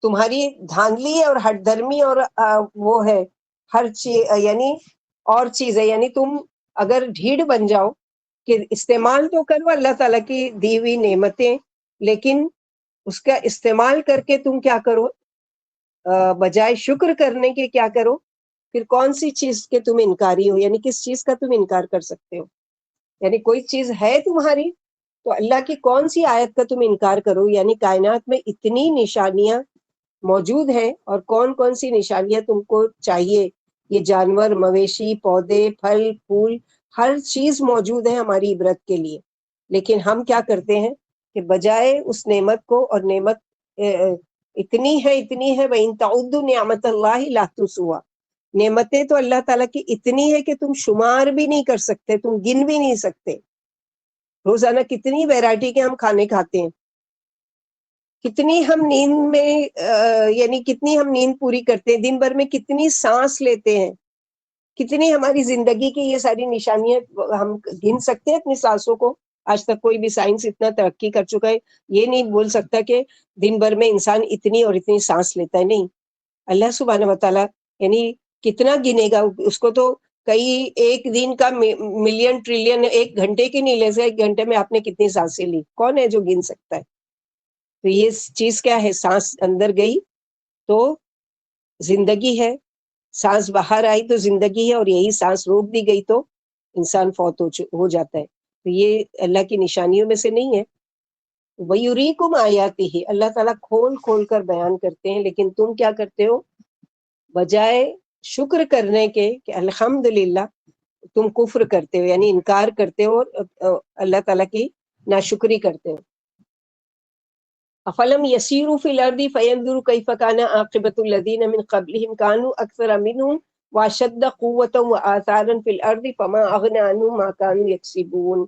تمہاری دھاندلی ہے اور ہٹ دھرمی اور وہ ہے ہر چیز، یعنی اور چیز ہے. یعنی تم اگر ڈھیڑ بن جاؤ کہ استعمال تو کرو اللہ تعالیٰ کی دی ہوئی نعمتیں، لیکن اس کا استعمال کر کے تم کیا کرو؟ بجائے شکر کرنے کے کیا کرو؟ پھر کون سی چیز کے تم انکاری ہو؟ یعنی کس چیز کا تم انکار کر سکتے ہو؟ یعنی کوئی چیز ہے تمہاری تو اللہ کی کون سی آیت کا تم انکار کرو؟ یعنی کائنات میں اتنی نشانیاں موجود ہیں، اور کون کون سی نشانیاں تم کو چاہیے؟ یہ جانور، مویشی، پودے، پھل پھول، ہر چیز موجود ہے ہماری عبرت کے لیے. لیکن ہم کیا کرتے ہیں کہ بجائے اس نعمت کو، اور نعمت اتنی ہے وَإِن تَعُدُّوا نِعْمَتَ اللَّهِ لَا تُحْصُوهَا. نعمتیں تو اللہ تعالیٰ کی اتنی ہے کہ تم شمار بھی نہیں کر سکتے، تم گن بھی نہیں سکتے. روزانہ کتنی ویرائٹی کے ہم کھانے کھاتے ہیں، کتنی ہم نیند میں یعنی کتنی ہم نیند پوری کرتے ہیں، دن بھر میں کتنی سانس لیتے ہیں، کتنی ہماری زندگی کی یہ ساری نشانیاں ہم گن سکتے ہیں اپنی سانسوں کو؟ آج تک کوئی بھی سائنس اتنا ترقی کر چکا ہے، یہ نہیں بول سکتا کہ دن بھر میں انسان اتنی اور اتنی سانس لیتا ہے. نہیں، اللہ سبحانہ و تعالیٰ یعنی کتنا گنے گا اس کو؟ تو کئی ایک دن کا ملین ٹریلین، 1 گھنٹے کی نہیں لے سکتے، 1 گھنٹے میں آپ نے کتنی سانسیں لی؟ کون ہے جو گن سکتا ہے؟ تو یہ چیز کیا ہے؟ سانس اندر گئی تو زندگی ہے، سانس باہر آئی تو زندگی ہے، اور یہی سانس روک دی گئی تو انسان فوت ہو جاتا ہے. تو یہ اللہ کی نشانیوں میں سے نہیں ہے. وَيُرِيكُمْ آیَاتِهِ، اللہ تعالیٰ کھول کھول کر بیان کرتے ہیں، لیکن تم کیا کرتے ہو؟ بجائے شکر کرنے کے کہ الحمدللہ، تم کفر کرتے ہو، یعنی انکار کرتے ہو، اللہ تعالیٰ کی ناشکری کرتے ہو۔ افلم یسیروا فی الارض فینظروا کیف کان عاقبۃ الذین من قبلہم کانوا اکثر منہم واشد قوة وآثارا فی الارض فما اغنی عنہم ما کانوا یکسبون۔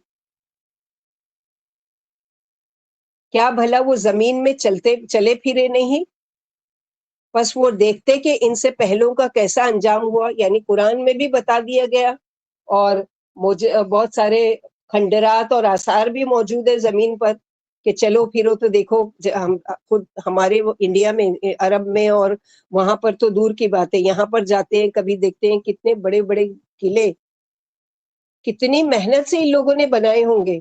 کیا بھلا وہ زمین میں چلے پھرے نہیں، پس وہ دیکھتے کہ ان سے پہلوں کا کیسا انجام ہوا، یعنی قرآن میں بھی بتا دیا گیا، اور بہت سارے کھنڈرات اور آثار بھی موجود ہے زمین پر کہ چلو پھرو تو دیکھو، ہم خود ہمارے انڈیا میں، عرب میں، اور وہاں پر تو دور کی بات ہے، یہاں پر جاتے ہیں کبھی دیکھتے ہیں کتنے بڑے بڑے قلعے، کتنی محنت سے ان لوگوں نے بنائے ہوں گے،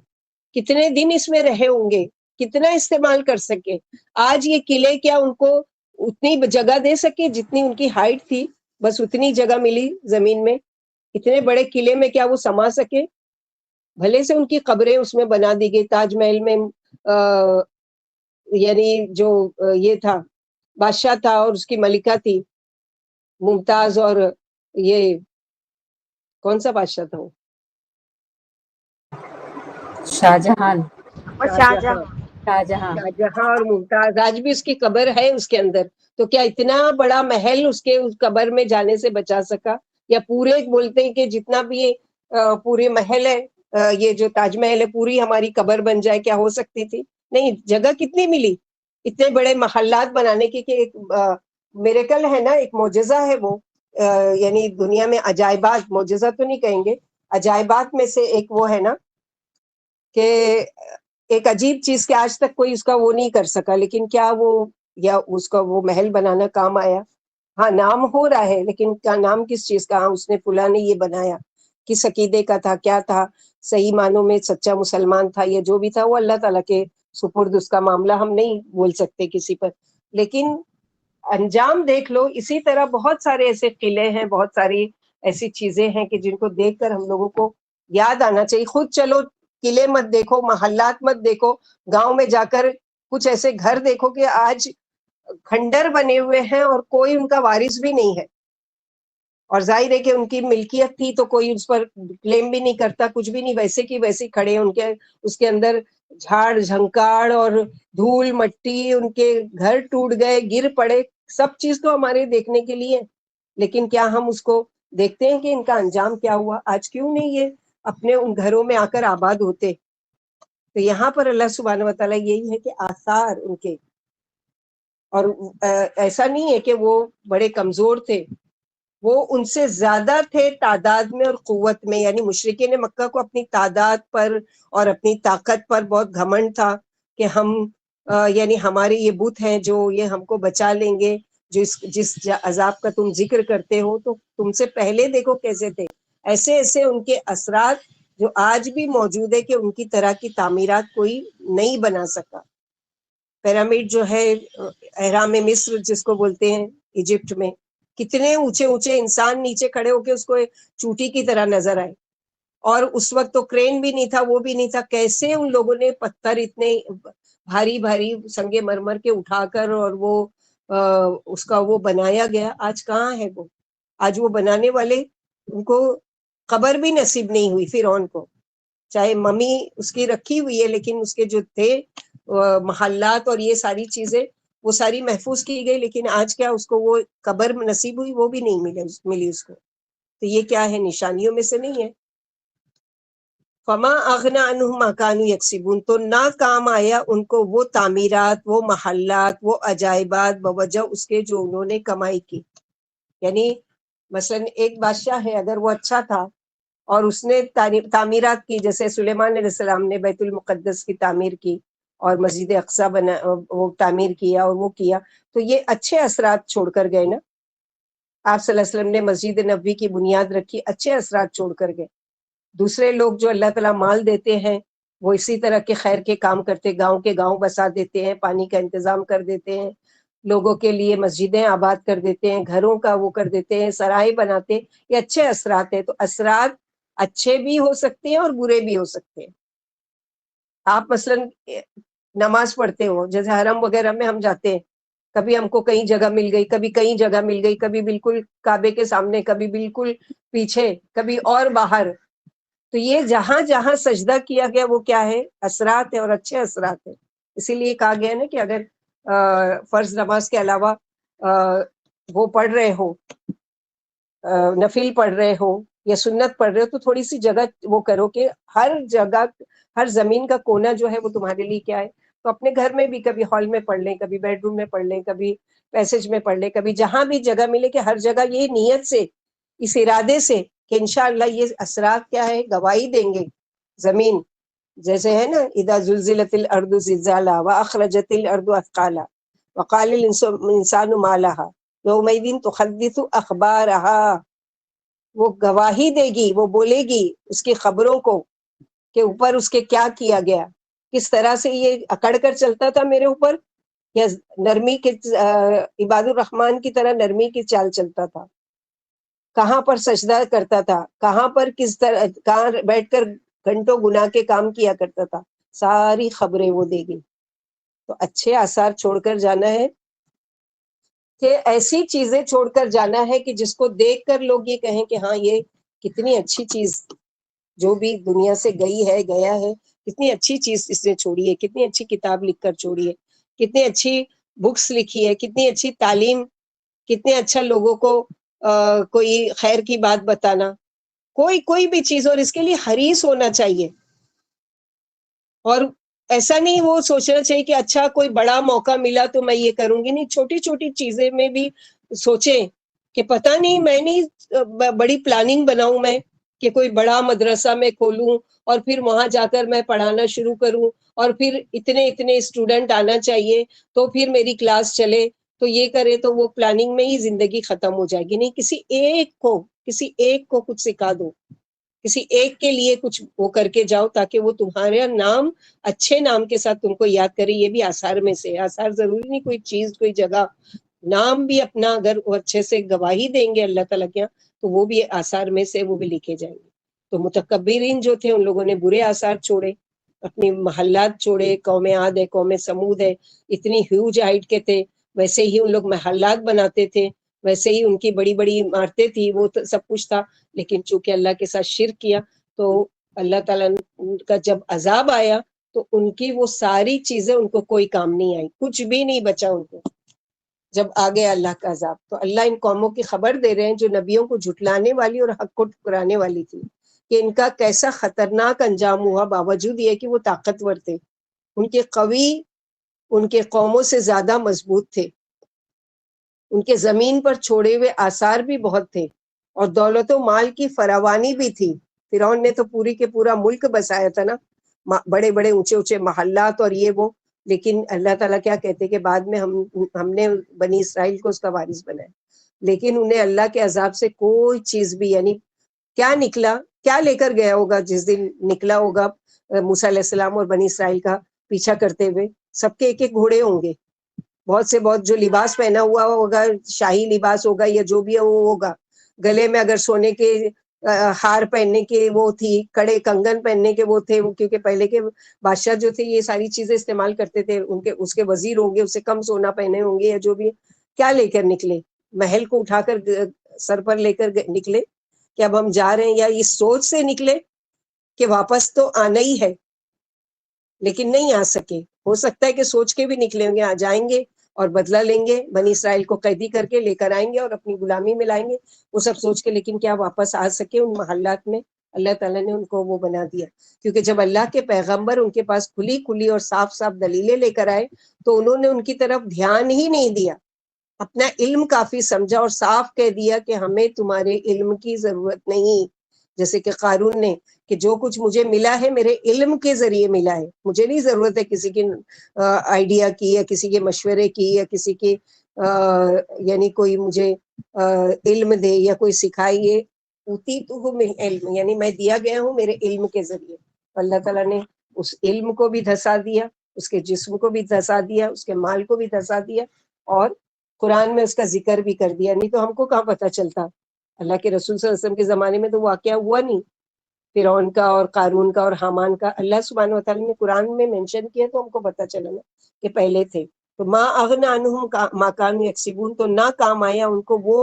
کتنے دن اس میں رہے ہوں گے، کتنا استعمال کر سکے۔ آج یہ قلعے کیا ان کو اتنی جگہ دے سکے جتنی ان کی ہائٹ تھی، بس اتنی جگہ ملی زمین میں، اتنے بڑے قلعے میں کیا وہ سما سکے؟ بھلے سے ان کی قبریں اس میں بنا دی گئی، تاج محل میں یعنی جو یہ تھا بادشاہ تھا اور اس کی ملکہ تھی ممتاز، اور یہ کون سا بادشاہ تھا وہ؟ شاہجہان، شاہجہاں۔ شاہجہاں۔ شاہجہاں اور ممتاز، آج بھی اس کی قبر ہے اس کے اندر، تو کیا اتنا بڑا محل اس کے اس قبر میں جانے سے بچا سکا؟ یا پورے بولتے ہیں کہ جتنا بھی پورے محل ہے، یہ جو تاج محل ہے، پوری ہماری قبر بن جائے، کیا ہو سکتی تھی؟ نہیں، جگہ کتنی ملی اتنے بڑے محلات بنانے کی، کہ ایک میریکل ہے نا، ایک معجزہ ہے وہ، یعنی دنیا میں عجائبات، معجزہ تو نہیں کہیں گے، عجائبات میں سے ایک وہ ہے نا کہ ایک عجیب چیز کہ آج تک کوئی اس کا وہ نہیں کر سکا، لیکن کیا وہ یا اس کا وہ محل بنانا کام آیا؟ ہاں، نام ہو رہا ہے، لیکن کیا نام کس چیز کا؟ ہاں، اس نے فلاں نے یہ بنایا، کس عقیدے کا تھا، کیا تھا، صحیح معنوں میں سچا مسلمان تھا، یہ جو بھی تھا وہ اللہ تعالیٰ کے سپرد، اس کا معاملہ ہم نہیں بول سکتے کسی پر، لیکن انجام دیکھ لو۔ اسی طرح بہت سارے ایسے قلعے ہیں، بہت ساری ایسی چیزیں ہیں کہ جن کو دیکھ کر ہم لوگوں کو یاد آنا چاہیے۔ خود چلو قلعے مت دیکھو، محلات مت دیکھو، گاؤں میں جا کر کچھ ایسے گھر دیکھو کہ آج کھنڈر بنے ہوئے ہیں اور کوئی ان کا وارث بھی نہیں ہے، اور ظاہر ہے کہ ان کی ملکیت تھی تو کوئی اس پر کلیم بھی نہیں کرتا، کچھ بھی نہیں، ویسے کی ویسے کھڑے ان کے، اس کے اندر جھاڑ جھنکاڑ اور دھول مٹی، ان کے گھر ٹوٹ گئے، گر پڑے، سب چیز تو ہمارے دیکھنے کے لیے، لیکن کیا ہم اس کو دیکھتے ہیں کہ ان کا انجام کیا ہوا؟ آج کیوں نہیں یہ اپنے ان گھروں میں آ کر آباد ہوتے؟ تو یہاں پر اللہ سبحانہ و تعالیٰ یہی ہے کہ آثار ان کے، اور ایسا نہیں ہے کہ وہ بڑے کمزور تھے، وہ ان سے زیادہ تھے تعداد میں اور قوت میں، یعنی مشرکین مکہ کو اپنی تعداد پر اور اپنی طاقت پر بہت گھمنڈ تھا کہ ہم یعنی ہمارے یہ بت ہیں جو یہ ہم کو بچا لیں گے، جس عذاب کا تم ذکر کرتے ہو تو تم سے پہلے دیکھو کیسے تھے۔ ایسے ایسے ان کے اثرات جو آج بھی موجود ہے کہ ان کی طرح کی تعمیرات کوئی نہیں بنا سکا۔ پیرامڈ جو ہے، اہرام مصر جس کو بولتے ہیں ایجپٹ میں، کتنے اونچے اونچے انسان نیچے کھڑے ہو کے اس کو چوٹی کی طرح نظر آئے، اور اس وقت تو کرین بھی نہیں تھا، وہ بھی نہیں تھا، کیسے ان لوگوں نے پتھر اتنے بھاری بھاری سنگے مرمر کے اٹھا کر اور وہ اس کا وہ بنایا گیا۔ آج کہاں ہے وہ؟ آج وہ بنانے والے، ان کو قبر بھی نصیب نہیں ہوئی فرعون کو، چاہے ممی اس کی رکھی ہوئی ہے، لیکن اس کے جو تھے محلات اور یہ ساری چیزیں وہ ساری محفوظ کی گئی، لیکن آج کیا اس کو وہ قبر نصیب ہوئی؟ وہ بھی نہیں ملی اس کو۔ تو یہ کیا ہے؟ نشانیوں میں سے نہیں ہے۔ فما اغنی عنہم ما کانوا یکسبون، تو نہ کام آیا ان کو وہ تعمیرات، وہ محلات، وہ عجائبات بوجہ اس کے جو انہوں نے کمائی کی۔ یعنی مثلا ایک بادشاہ ہے، اگر وہ اچھا تھا اور اس نے تعمیرات کی، جیسے سلیمان علیہ السلام نے بیت المقدس کی تعمیر کی اور مسجد اقصی وہ تعمیر کیا اور وہ کیا، تو یہ اچھے اثرات چھوڑ کر گئے نا۔ آپ صلی اللہ علیہ وسلم نے مسجد نبوی کی بنیاد رکھی، اچھے اثرات چھوڑ کر گئے۔ دوسرے لوگ جو اللہ تعالیٰ مال دیتے ہیں وہ اسی طرح کے خیر کے کام کرتے، گاؤں کے گاؤں بسا دیتے ہیں، پانی کا انتظام کر دیتے ہیں، لوگوں کے لیے مسجدیں آباد کر دیتے ہیں، گھروں کا وہ کر دیتے ہیں، سرائے بناتے ہیں، یہ اچھے اثرات ہیں۔ تو اثرات اچھے بھی ہو سکتے ہیں اور برے بھی ہو سکتے ہیں۔ آپ مثلا نماز پڑھتے ہو. جیسے حرم وغیرہ میں ہم جاتے ہیں, کبھی ہم کو کہیں جگہ مل گئی, کبھی کہیں جگہ مل گئی, کبھی بالکل کعبے کے سامنے, کبھی بالکل پیچھے, کبھی اور باہر. تو یہ جہاں جہاں سجدہ کیا گیا وہ کیا ہے؟ اثرات ہے, اور اچھے اثرات ہیں. اسی لیے کہا گیا نا کہ اگر فرض نماز کے علاوہ وہ پڑھ رہے ہو, نفل پڑھ رہے ہو یا سنت پڑھ رہے ہو, تو تھوڑی سی جگہ وہ کرو کہ ہر جگہ, ہر زمین کا کونا جو ہے وہ تمہارے لیے کیا ہے. تو اپنے گھر میں بھی کبھی ہال میں پڑھ لیں, کبھی بیڈ روم میں پڑھ لیں, کبھی پیسج میں پڑھ لیں, کبھی جہاں بھی جگہ ملے کہ ہر جگہ یہ نیت سے, اس ارادے سے کہ انشاءاللہ یہ اثرات کیا ہے, گواہی دیں گے زمین. جیسے ہے نا, اذا زلزلت الارض زلزالها واخرجت الارض اثقالها وقال الانسان ما لها يومئذ تحدث اخبارها. وہ گواہی دے گی, وہ بولے گی اس کی خبروں کو کہ اوپر اس کے کیا کیا گیا, کس طرح سے یہ اکڑ کر چلتا تھا میرے اوپر, یا نرمی کے عباد الرحمن کی طرح نرمی کی چال چلتا تھا, کہاں پر سجدہ کرتا تھا, کہاں پر کس طرح, کہاں بیٹھ کر گھنٹوں گناہ کے کام کیا کرتا تھا, ساری خبریں وہ دے گی. تو اچھے آثار چھوڑ کر جانا ہے, کہ ایسی چیزیں چھوڑ کر جانا ہے کہ جس کو دیکھ کر لوگ یہ کہیں کہ ہاں یہ کتنی اچھی چیز جو بھی دنیا سے گئی ہے, گیا ہے, کتنی اچھی چیز اس نے چھوڑی ہے, کتنی اچھی کتاب لکھ کر چھوڑی ہے, کتنی اچھی بکس لکھی ہے, کتنی اچھی تعلیم, کتنے اچھا لوگوں کو کوئی خیر کی بات بتانا, کوئی بھی چیز, اور اس کے لیے حریص ہونا چاہیے. اور ایسا نہیں وہ سوچنا چاہیے کہ اچھا کوئی بڑا موقع ملا تو میں یہ کروں گی, نہیں, چھوٹی چھوٹی چیزیں میں بھی سوچیں کہ پتہ نہیں میں نہیں بڑی پلاننگ بناؤں میں کہ کوئی بڑا مدرسہ میں کھولوں اور پھر وہاں جا کر میں پڑھانا شروع کروں, اور پھر اتنے اسٹوڈنٹ آنا چاہیے تو پھر میری کلاس چلے, تو یہ کرے, تو وہ پلاننگ میں ہی زندگی ختم ہو جائے گی. نہیں, کسی ایک کو کچھ سکھا دو, کسی ایک کے لیے کچھ وہ کر کے جاؤ, تاکہ وہ تمہارا نام اچھے نام کے ساتھ تم کو یاد کرے. یہ بھی آثار میں سے, آثار ضروری نہیں کوئی چیز کوئی جگہ, نام بھی اپنا اگر وہ اچھے سے گواہی دیں گے اللہ تعالیٰ کے, تو وہ بھی آثار میں سے وہ بھی لکھے جائیں گے. تو متکبرین جو تھے ان لوگوں نے برے آثار چھوڑے, اپنی محلات چھوڑے, قوم عاد ہے, قوم سمود ہے, اتنی ہیوج ہائٹ کے تھے, ویسے ہی ان لوگ محلات بناتے تھے, ویسے ہی ان کی بڑی بڑی عمارتیں تھی, وہ سب کچھ تھا, لیکن چونکہ اللہ کے ساتھ شرک کیا تو اللہ تعالیٰ کا جب عذاب آیا تو ان کی وہ ساری چیزیں ان کو کوئی کام نہیں آئی, کچھ بھی نہیں بچا ان کو جب آ گیا اللہ کا عذاب. تو اللہ ان قوموں کی خبر دے رہے ہیں جو نبیوں کو جھٹلانے والی اور حق کو ٹکرانے والی تھی, کہ ان کا کیسا خطرناک انجام ہوا, باوجود یہ کہ وہ طاقتور تھے, ان کے قوی ان کے قوموں سے زیادہ مضبوط تھے, ان کے زمین پر چھوڑے ہوئے آثار بھی بہت تھے, اور دولت و مال کی فراوانی بھی تھی. فرعون نے تو پوری کے پورا ملک بسایا تھا نا, بڑے بڑے اونچے اونچے محلات اور یہ وہ, لیکن اللہ تعالیٰ کیا کہتے کہ بعد میں ہم نے بنی اسرائیل کو اس کا وارث بنایا, لیکن انہیں اللہ کے عذاب سے کوئی چیز بھی, یعنی کیا نکلا, کیا لے کر گیا ہوگا جس دن نکلا ہوگا موسیٰ علیہ السلام اور بنی اسرائیل کا پیچھا کرتے ہوئے, سب کے ایک ایک گھوڑے ہوں گے, بہت سے بہت جو لباس پہنا ہوا ہوگا, شاہی لباس ہوگا یا جو بھی ہے وہ ہوگا, گلے میں اگر سونے کے ہار پہننے کے وہ تھی, کڑے کنگن پہننے کے وہ تھے, کیونکہ پہلے کے بادشاہ جو تھے یہ ساری چیزیں استعمال کرتے تھے, ان کے اس کے وزیر ہوں گے, اس سے کم سونا پہنے ہوں گے یا جو بھی, کیا لے کر نکلے, محل کو اٹھا کر سر پر لے کر نکلے کہ اب ہم جا رہے ہیں, یا اس سوچ سے نکلے کہ واپس تو آنا ہی ہے, لیکن نہیں آ سکے. ہو سکتا ہے کہ سوچ کے بھی نکلے ہوں گے, آ جائیں گے اور بدلہ لیں گے, بنی اسرائیل کو قیدی کر کے لے کر آئیں گے اور اپنی غلامی میں لائیں گے, وہ سب سوچ کے, لیکن کیا واپس آ سکے ان محلات میں؟ اللہ تعالیٰ نے ان کو وہ بنا دیا, کیونکہ جب اللہ کے پیغمبر ان کے پاس کھلی اور صاف صاف دلیلیں لے کر آئے تو انہوں نے ان کی طرف دھیان ہی نہیں دیا, اپنا علم کافی سمجھا اور صاف کہہ دیا کہ ہمیں تمہارے علم کی ضرورت نہیں. جیسے کہ قارون نے, کہ جو کچھ مجھے ملا ہے میرے علم کے ذریعے ملا ہے, مجھے نہیں ضرورت ہے کسی کی آئیڈیا کی یا کسی کے مشورے کی یا کسی کی یعنی کوئی مجھے علم دے یا کوئی سکھائیے. اوتی تو من علم, یعنی میں دیا گیا ہوں میرے علم کے ذریعے. اللہ تعالیٰ نے اس علم کو بھی دھسا دیا, اس کے جسم کو بھی دھسا دیا, اس کے مال کو بھی دھسا دیا, اور قرآن میں اس کا ذکر بھی کر دیا. نہیں تو ہم کو کہاں پتہ چلتا, اللہ کے رسول صلی اللہ علیہ وسلم کے زمانے میں تو واقعہ ہوا نہیں, فرعون کا اور قارون کا اور حامان کا اللہ سبحانہ و تعالیٰ نے قرآن میں مینشن کیا تو ہم کو پتہ چلا نا کہ پہلے تھے. تو ما اغنى عنهم ما كانوا يكسبون، تو نہ کام آیا ان کو وہ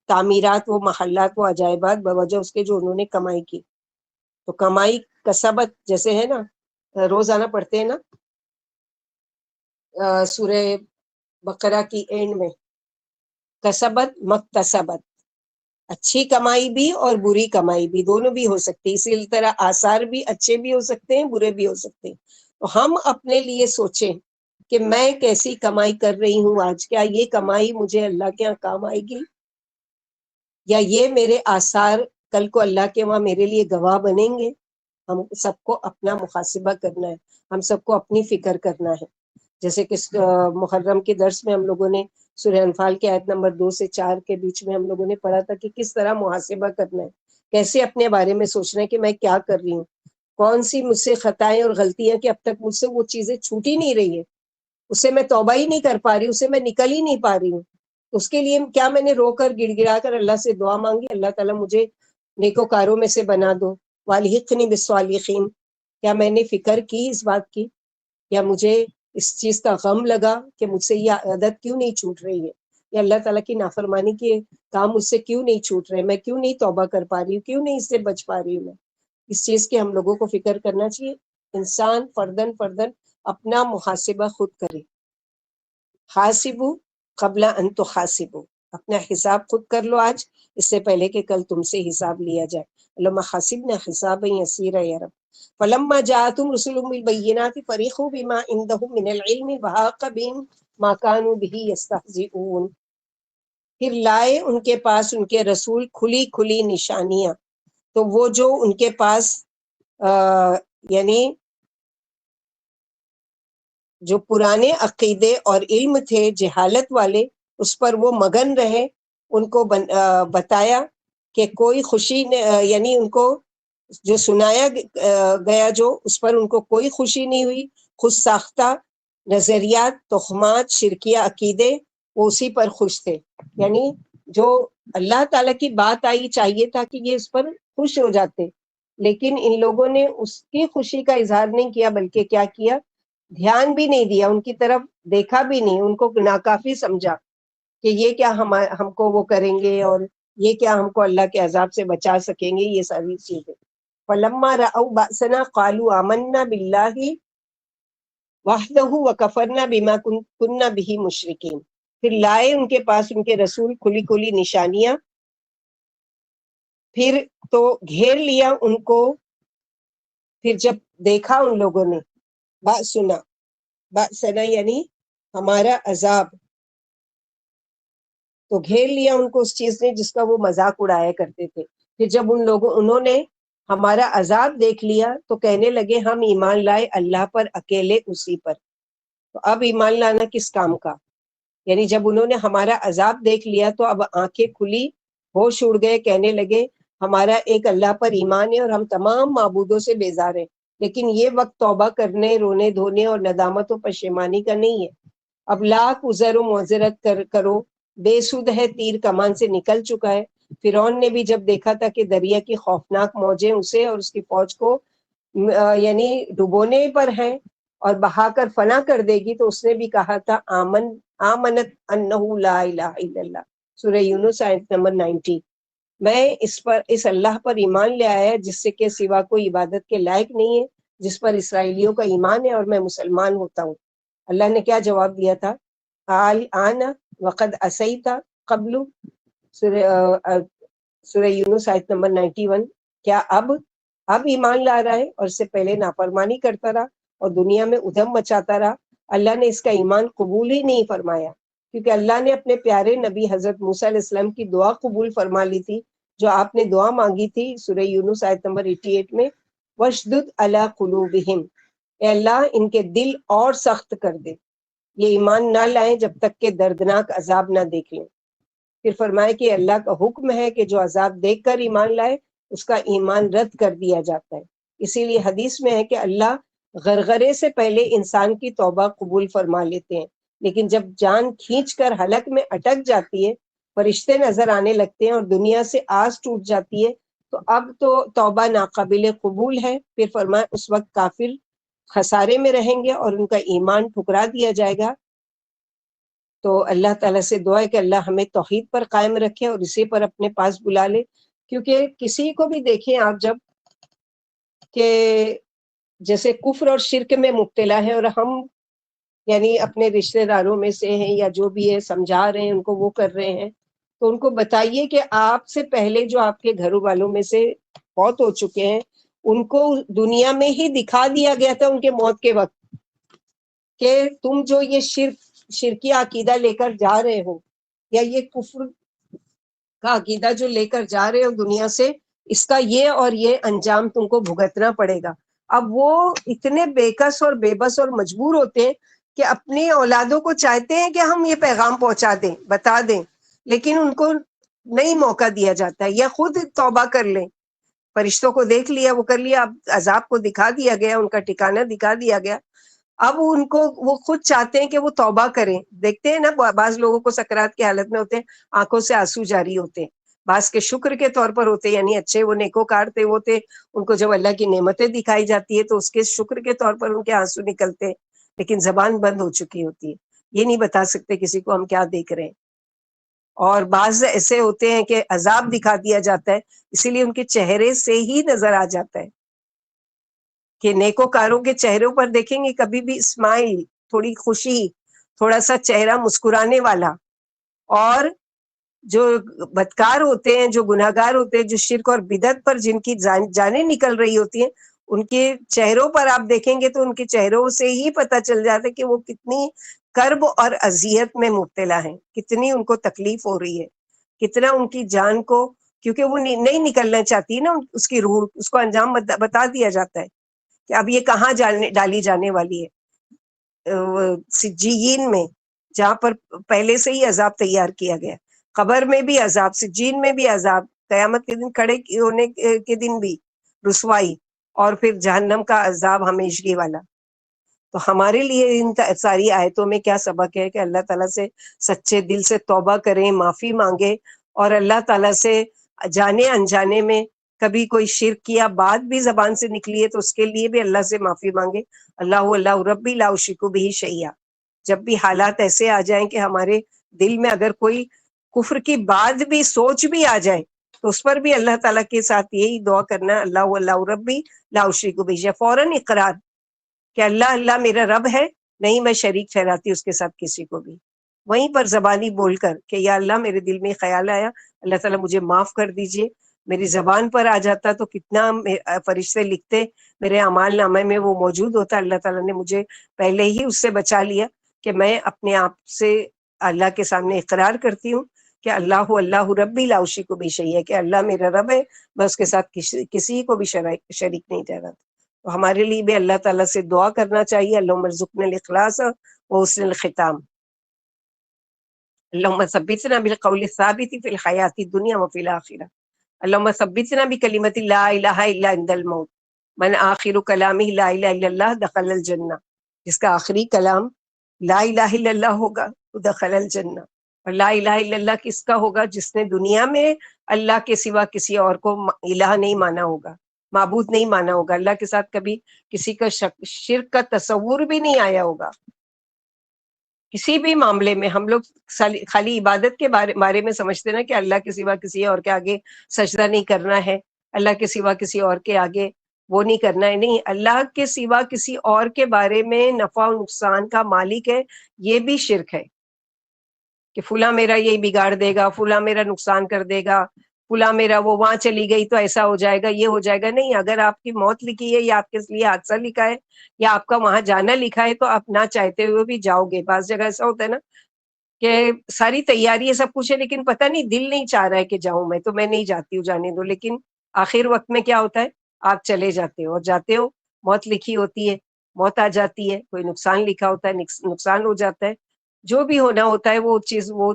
تعمیرات، وہ محلات، وہ عجائبات بوجہ اس کے جو انہوں نے کمائی کی. تو کمائی کسبت جیسے ہے نا، روزانہ پڑھتے ہیں نا سورہ بقرہ کی اینڈ میں، کسبت مکتسبت، اچھی کمائی بھی اور بری کمائی بھی، دونوں بھی ہو سکتی. اسی طرح آثار بھی اچھے بھی ہو سکتے ہیں، برے بھی ہو سکتے ہیں. تو ہم اپنے لیے سوچیں کہ میں کیسی کمائی کر رہی ہوں آج، کیا یہ کمائی مجھے اللہ کے یہاں کام آئے گی، یا یہ میرے آثار کل کو اللہ کے وہاں میرے لیے گواہ بنیں گے. ہم سب کو اپنا محاسبہ کرنا ہے، ہم سب کو اپنی فکر کرنا ہے. جیسے کہ محرم کے درس میں ہم لوگوں نے سورہ انفال کے آیت نمبر 2 سے 4 کے بیچ میں ہم لوگوں نے پڑھا تھا کہ کس طرح محاسبہ کرنا ہے، کیسے اپنے بارے میں سوچنا ہے کہ میں کیا کر رہی ہوں، کون سی مجھ سے خطائیں اور غلطیاں کہ اب تک مجھ سے وہ چیزیں چھوٹ ہی نہیں رہی ہے، اس سے میں توبہ ہی نہیں کر پا رہی ہوں، اس سے میں نکل ہی نہیں پا رہی ہوں. اس کے لیے کیا میں نے رو کر گڑ گڑا کر اللہ سے دعا مانگی، اللہ تعالیٰ مجھے نیکوکاروں میں سے بنا دو، والحقنی بالصالحین. کیا میں نے فکر کی اس بات کی، یا مجھے اس چیز کا غم لگا کہ مجھ سے یہ عادت کیوں نہیں چھوٹ رہی ہے، یا اللہ تعالیٰ کی نافرمانی کے کام مجھ سے کیوں نہیں چھوٹ رہے، میں کیوں نہیں توبہ کر پا رہی ہوں، کیوں نہیں اس سے بچ پا رہی ہوں. میں اس چیز کے ہم لوگوں کو فکر کرنا چاہیے. انسان فردن اپنا محاسبہ خود کرے. حاسبو قبل ان تحاسبو، اپنا حساب خود کر لو آج، اس سے پہلے کہ کل تم سے حساب لیا جائے. اللہم حاسبنا حسابا یسیرا یا رب. فلما جاءتهم رسلهم بالبينات فرحوا بما عندهم من العلم وحاق بهم ما كانوا به يستهزئون. پھر لائے ان کے پاس ان کے رسول کھلی کھلی نشانیاں، تو وہ جو ان کے پاس یعنی جو پرانے عقیدے اور علم تھے جہالت والے، اس پر وہ مگن رہے. ان کو بتایا کہ کوئی خوشی یعنی ان کو جو سنایا گیا جو اس پر ان کو کوئی خوشی نہیں ہوئی. خود ساختہ نظریات، تہمات، شرکیہ عقیدے، وہ اسی پر خوش تھے. یعنی جو اللہ تعالیٰ کی بات آئی چاہیے تھا کہ یہ اس پر خوش ہو جاتے، لیکن ان لوگوں نے اس کی خوشی کا اظہار نہیں کیا، بلکہ کیا کیا، دھیان بھی نہیں دیا، ان کی طرف دیکھا بھی نہیں، ان کو ناکافی سمجھا کہ یہ کیا ہم کو وہ کریں گے، اور یہ کیا ہم کو اللہ کے عذاب سے بچا سکیں گے، یہ ساری چیزیں. فلما رأوا بأسنا قالوا آمنا بالله وحده وكفرنا بما كنا به مشركين. پھر لائے ان کے پاس ان کے رسول کھلی کھلی نشانیاں، پھر تو گھیر لیا ان کو. پھر جب دیکھا ان لوگوں نے بأسنا یعنی ہمارا عذاب، تو گھیر لیا ان کو اس چیز نے جس کا وہ مذاق اڑایا کرتے تھے. پھر جب انہوں نے ہمارا عذاب دیکھ لیا تو کہنے لگے ہم ایمان لائے اللہ پر، اکیلے اسی پر. تو اب ایمان لانا کس کام کا، یعنی جب انہوں نے ہمارا عذاب دیکھ لیا تو اب آنکھیں کھلی، ہوش اڑ گئے، کہنے لگے ہمارا ایک اللہ پر ایمان ہے اور ہم تمام معبودوں سے بیزار ہیں. لیکن یہ وقت توبہ کرنے، رونے دھونے اور ندامت و پشیمانی کا نہیں ہے. اب لاکھ عذر و معذرت کرو، بے سود ہے، تیر کمان سے نکل چکا ہے. فرعون نے بھی جب دیکھا تھا کہ دریا کی خوفناک موجیں اسے اور اس کی فوج کو یعنی ڈبونے پر ہیں اور بہا کر فنا کر دے گی، تو اس نے بھی کہا تھا آمنت انہ لا الہ الا اللہ، سورہ یونس آیت نمبر 90. میں اس اللہ پر ایمان لے آیا جس سے کہ سوا کوئی عبادت کے لائق نہیں ہے، جس پر اسرائیلیوں کا ایمان ہے، اور میں مسلمان ہوتا ہوں. اللہ نے کیا جواب دیا تھا، آنا وقد عصیت قبل، سورہ یونس آیت نمبر 91. کیا اب ایمان لا رہا ہے اور اس سے پہلے نافرمانی کرتا رہا اور دنیا میں ادھم مچاتا رہا. اللہ نے اس کا ایمان قبول ہی نہیں فرمایا، کیونکہ اللہ نے اپنے پیارے نبی حضرت موسیٰ علیہ السلام کی دعا قبول فرما لی تھی، جو آپ نے دعا مانگی تھی سورہ یونس آیت نمبر 88 میں، وَاشْدُدْ عَلَىٰ قُلُوبِهِمْ، اے اللہ ان کے دل اور سخت کر دے، یہ ایمان نہ لائیں جب تک کہ دردناک عذاب نہ دیکھ لیں. پھر فرمائے کہ اللہ کا حکم ہے کہ جو عذاب دیکھ کر ایمان لائے اس کا ایمان رد کر دیا جاتا ہے. اسی لیے حدیث میں ہے کہ اللہ غرغرے سے پہلے انسان کی توبہ قبول فرما لیتے ہیں، لیکن جب جان کھینچ کر حلق میں اٹک جاتی ہے، فرشتے نظر آنے لگتے ہیں اور دنیا سے آس ٹوٹ جاتی ہے، تو اب تو توبہ ناقابل قبول ہے. پھر فرمایا اس وقت کافر خسارے میں رہیں گے اور ان کا ایمان ٹھکرا دیا جائے گا. تو اللہ تعالیٰ سے دعا ہے کہ اللہ ہمیں توحید پر قائم رکھے اور اسی پر اپنے پاس بلا لے. کیونکہ کسی کو بھی دیکھیں آپ جب کہ جیسے کفر اور شرک میں مبتلا ہے اور ہم یعنی اپنے رشتہ داروں میں سے ہیں یا جو بھی ہے سمجھا رہے ہیں ان کو وہ کر رہے ہیں، تو ان کو بتائیے کہ آپ سے پہلے جو آپ کے گھر والوں میں سے بہت ہو چکے ہیں ان کو دنیا میں ہی دکھا دیا گیا تھا ان کے موت کے وقت کہ تم جو یہ شرکی عقیدہ لے کر جا رہے ہو یا یہ کفر کا عقیدہ جو لے کر جا رہے ہو دنیا سے، اس کا یہ اور یہ انجام تم کو بھگتنا پڑے گا. اب وہ اتنے بےکس اور بے بس اور مجبور ہوتے ہیں کہ اپنی اولادوں کو چاہتے ہیں کہ ہم یہ پیغام پہنچا دیں، بتا دیں، لیکن ان کو نہیں موقع دیا جاتا ہے. یا خود توبہ کر لیں، فرشتوں کو دیکھ لیا، وہ کر لیا، اب عذاب کو دکھا دیا گیا، ان کا ٹھکانہ دکھا دیا گیا. اب ان کو وہ خود چاہتے ہیں کہ وہ توبہ کریں. دیکھتے ہیں نا بعض لوگوں کو سکرات کی حالت میں ہوتے ہیں آنکھوں سے آنسو جاری ہوتے ہیں، بعض کے شکر کے طور پر ہوتے، یعنی اچھے وہ نیکوکار تھے وہ تھے، ان کو جب اللہ کی نعمتیں دکھائی جاتی ہے تو اس کے شکر کے طور پر ان کے آنسو نکلتے ہیں، لیکن زبان بند ہو چکی ہوتی ہے، یہ نہیں بتا سکتے کسی کو ہم کیا دیکھ رہے ہیں. اور بعض ایسے ہوتے ہیں کہ عذاب دکھا دیا جاتا ہے، اسی لیے ان کے چہرے سے ہی نظر آ جاتا ہے کہ نیکوکاروں کے چہروں پر دیکھیں گے کبھی بھی اسمائل، تھوڑی خوشی، تھوڑا سا چہرہ مسکرانے والا. اور جو بدکار ہوتے ہیں، جو گناہگار ہوتے ہیں، جو شرک اور بدعت پر جن کی جانیں نکل رہی ہوتی ہیں، ان کے چہروں پر آپ دیکھیں گے تو ان کے چہروں سے ہی پتہ چل جاتا ہے کہ وہ کتنی کرب اور اذیت میں مبتلا ہیں، کتنی ان کو تکلیف ہو رہی ہے، کتنا ان کی جان کو، کیونکہ وہ نہیں نکلنا چاہتی نا اس کی روح، اس کو انجام بتا دیا جاتا ہے کہ اب یہ کہاں ڈالی جانے والی ہے. سجین میں، جہاں پر پہلے سے ہی عذاب تیار کیا گیا، قبر میں بھی عذاب، سجین میں بھی عذاب، قیامت کے دن کھڑے ہونے کے دن بھی رسوائی، اور پھر جہنم کا عذاب ہمیشگی والا. تو ہمارے لیے ان ساری آیتوں میں کیا سبق ہے کہ اللہ تعالیٰ سے سچے دل سے توبہ کریں، معافی مانگیں، اور اللہ تعالیٰ سے جانے انجانے میں کبھی کوئی شرک کیا بات بھی زبان سے نکلی ہے تو اس کے لیے بھی اللہ سے معافی مانگے. اللہ ربی لا اشرک بہ شیئا. جب بھی حالات ایسے آ جائیں کہ ہمارے دل میں اگر کوئی کفر کی بات بھی سوچ بھی آ جائے تو اس پر بھی اللہ تعالیٰ کے ساتھ یہی دعا کرنا، اللہ ربی لا اشرک بہ شیئا، فوراً اقرار کہ اللہ میرا رب ہے، نہیں میں شریک ٹھہراتی اس کے ساتھ کسی کو بھی. وہیں پر زبانی بول کر کہ یا اللہ میرے دل میں خیال آیا، اللہ تعالیٰ مجھے معاف کر دیجئے. میری زبان پر آ جاتا تو کتنا فرشتے لکھتے، میرے اعمال نامے میں وہ موجود ہوتا. اللہ تعالیٰ نے مجھے پہلے ہی اس سے بچا لیا کہ میں اپنے آپ سے اللہ کے سامنے اقرار کرتی ہوں کہ اللہ ربی لا اشرک بہ شیئا، کہ اللہ میرا رب ہے، میں اس کے ساتھ کسی کو بھی شریک نہیں ٹھہراتا. تو ہمارے لیے بھی اللہ تعالیٰ سے دعا کرنا چاہیے، اللہم ارزقنا الاخلاص و حسن الختام. اللہم ثبتنا بالقول الثابت فی الحیاۃ الدنیا وفی الآخرہ. اللہم ثبتنا بکلمۃ لا الہ الا عند الموت، من آخر کلامہ لا الہ الا اللہ دخل الجنہ. جس کا آخری کلام لا الہ الا اللہ ہوگا تو دخل الجنہ. اور لا الہ الا اللہ کس کا ہوگا؟ جس نے دنیا میں اللہ کے سوا کسی اور کو الہ نہیں مانا ہوگا، معبود نہیں مانا ہوگا، اللہ کے ساتھ کبھی کسی کا شرک کا تصور بھی نہیں آیا ہوگا. کسی بھی معاملے میں ہم لوگ خالی عبادت کے بارے میں سمجھتے نا کہ اللہ کے سوا کسی اور کے آگے سجدہ نہیں کرنا ہے، اللہ کے سوا کسی اور کے آگے وہ نہیں کرنا ہے. نہیں، اللہ کے سوا کسی اور کے بارے میں نفع و نقصان کا مالک ہے، یہ بھی شرک ہے کہ فلاں میرا یہ بگاڑ دے گا، فلاں میرا نقصان کر دے گا، فلاں میرا وہ وہاں چلی گئی تو ایسا ہو جائے گا، یہ ہو جائے گا. نہیں، اگر آپ کی موت لکھی ہے یا آپ کے لیے حادثہ لکھا ہے یا آپ کا وہاں جانا لکھا ہے تو آپ نہ چاہتے ہوئے بھی جاؤ گے. بعض جگہ ایسا ہوتا ہے نا کہ ساری تیاری ہے، سب کچھ ہے، لیکن پتہ نہیں دل نہیں چاہ رہا ہے کہ جاؤں میں، تو میں نہیں جاتی ہوں، جانے دو. لیکن آخر وقت میں کیا ہوتا ہے؟ آپ چلے جاتے ہو، اور جاتے ہو، موت لکھی ہوتی ہے، موت آ جاتی ہے، کوئی نقصان لکھا ہوتا ہے، نقصان ہو جاتا ہے، جو بھی ہونا ہوتا ہے وہ چیز، وہ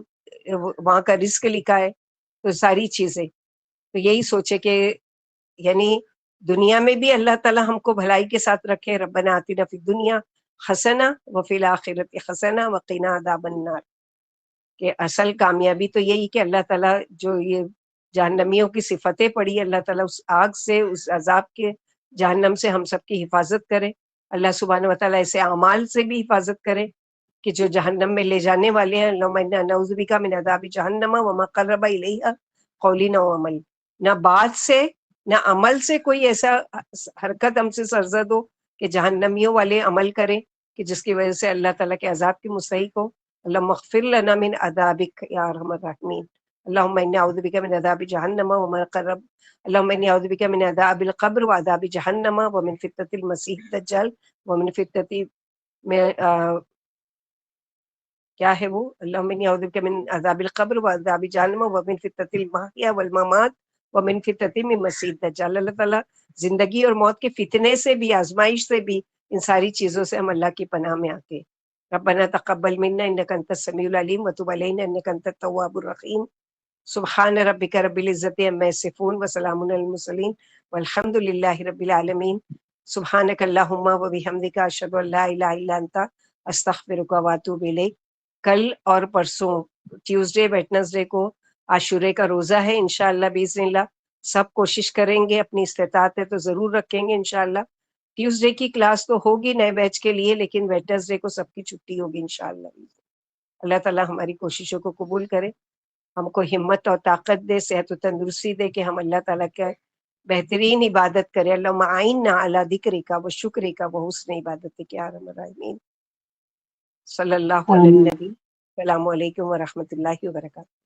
وہاں کا رزق لکھا ہے. تو ساری چیزیں تو یہی سوچے کہ یعنی دنیا میں بھی اللہ تعالیٰ ہم کو بھلائی کے ساتھ رکھے. ربنا آتنا فی الدنیا حسنہ وفی الآخرۃ حسنہ وقنا عذاب النار. کہ اصل کامیابی تو یہی کہ اللہ تعالیٰ جو یہ جہنمیوں کی صفتیں پڑھی، اللہ تعالیٰ اس آگ سے، اس عذاب کے جہنم سے ہم سب کی حفاظت کرے، اللہ سبحانہ وتعالیٰ ایسے اعمال سے بھی حفاظت کرے کہ جو جہنم میں لے جانے والے ہیں۔ اللہم انا نعوذ بک من عذاب جہنم وما قرب الیہا قول و عمل، نہ بات سے نہ عمل سے کوئی ایسا حرکت ہم سے سرزد ہو کہ جہنمیوں والے عمل کریں کہ جس کی وجہ سے اللہ تعالیٰ کے عذاب کی مستحق ہو۔ اللہم اغفر لنا من عذابک یا ارحم الراحمین، اللہم انی اعوذ بک من عذاب جہنم وما قرب، اللہم انی اعوذ بک من عذاب القبر وعذاب جہنم ومن فتنة المسیح الدجال ومن فتنة میں کیا ہے وہ، اللہم انی اعوذ بک من عذاب القبر وعذاب جہنم ومن فتنة المحیا والممات ومن فتنة المسیح الدجال۔ اللہ تعالیٰ زندگی اور موت کے فتنے سے بھی، آزمائش سے بھی، ان ساری چیزوں سے ہم اللہ کی پناہ میں آتے۔ ربنا تقبل منا انک انت السمیع العلیم وتب علینا انک انت التواب الرحیم۔ سبحان ربک رب العزت عما یصفون وسلام علی المرسلین والحمد للہ رب العالمین۔ سبحانک اللہم وبحمدک اشہد ان لا الہ الا انت استغفرک واتوب الیک۔ کل اور پرسوں ٹیوزڈے ویڈنسڈے کو عاشورے کا روزہ ہے انشاءاللہ باذن اللہ، سب کوشش کریں گے، اپنی استطاعت ہے تو ضرور رکھیں گے انشاءاللہ۔ ٹیوزڈے کی کلاس تو ہوگی نئے بیچ کے لیے، لیکن ویڈنسڈے کو سب کی چھٹی ہوگی انشاءاللہ۔ اللہ تعالیٰ ہماری کوششوں کو قبول کرے، ہم کو ہمت اور طاقت دے، صحت و تندرستی دے کہ ہم اللہ تعالیٰ کا بہترین عبادت کریں۔ اللہم اعنا علی ذکرک و شکرک و حسن عبادتک یا ارحم الراحمین۔ صلی اللہ علیہ النبی۔ السلام علیکم ورحمۃ اللہ وبرکاتہ۔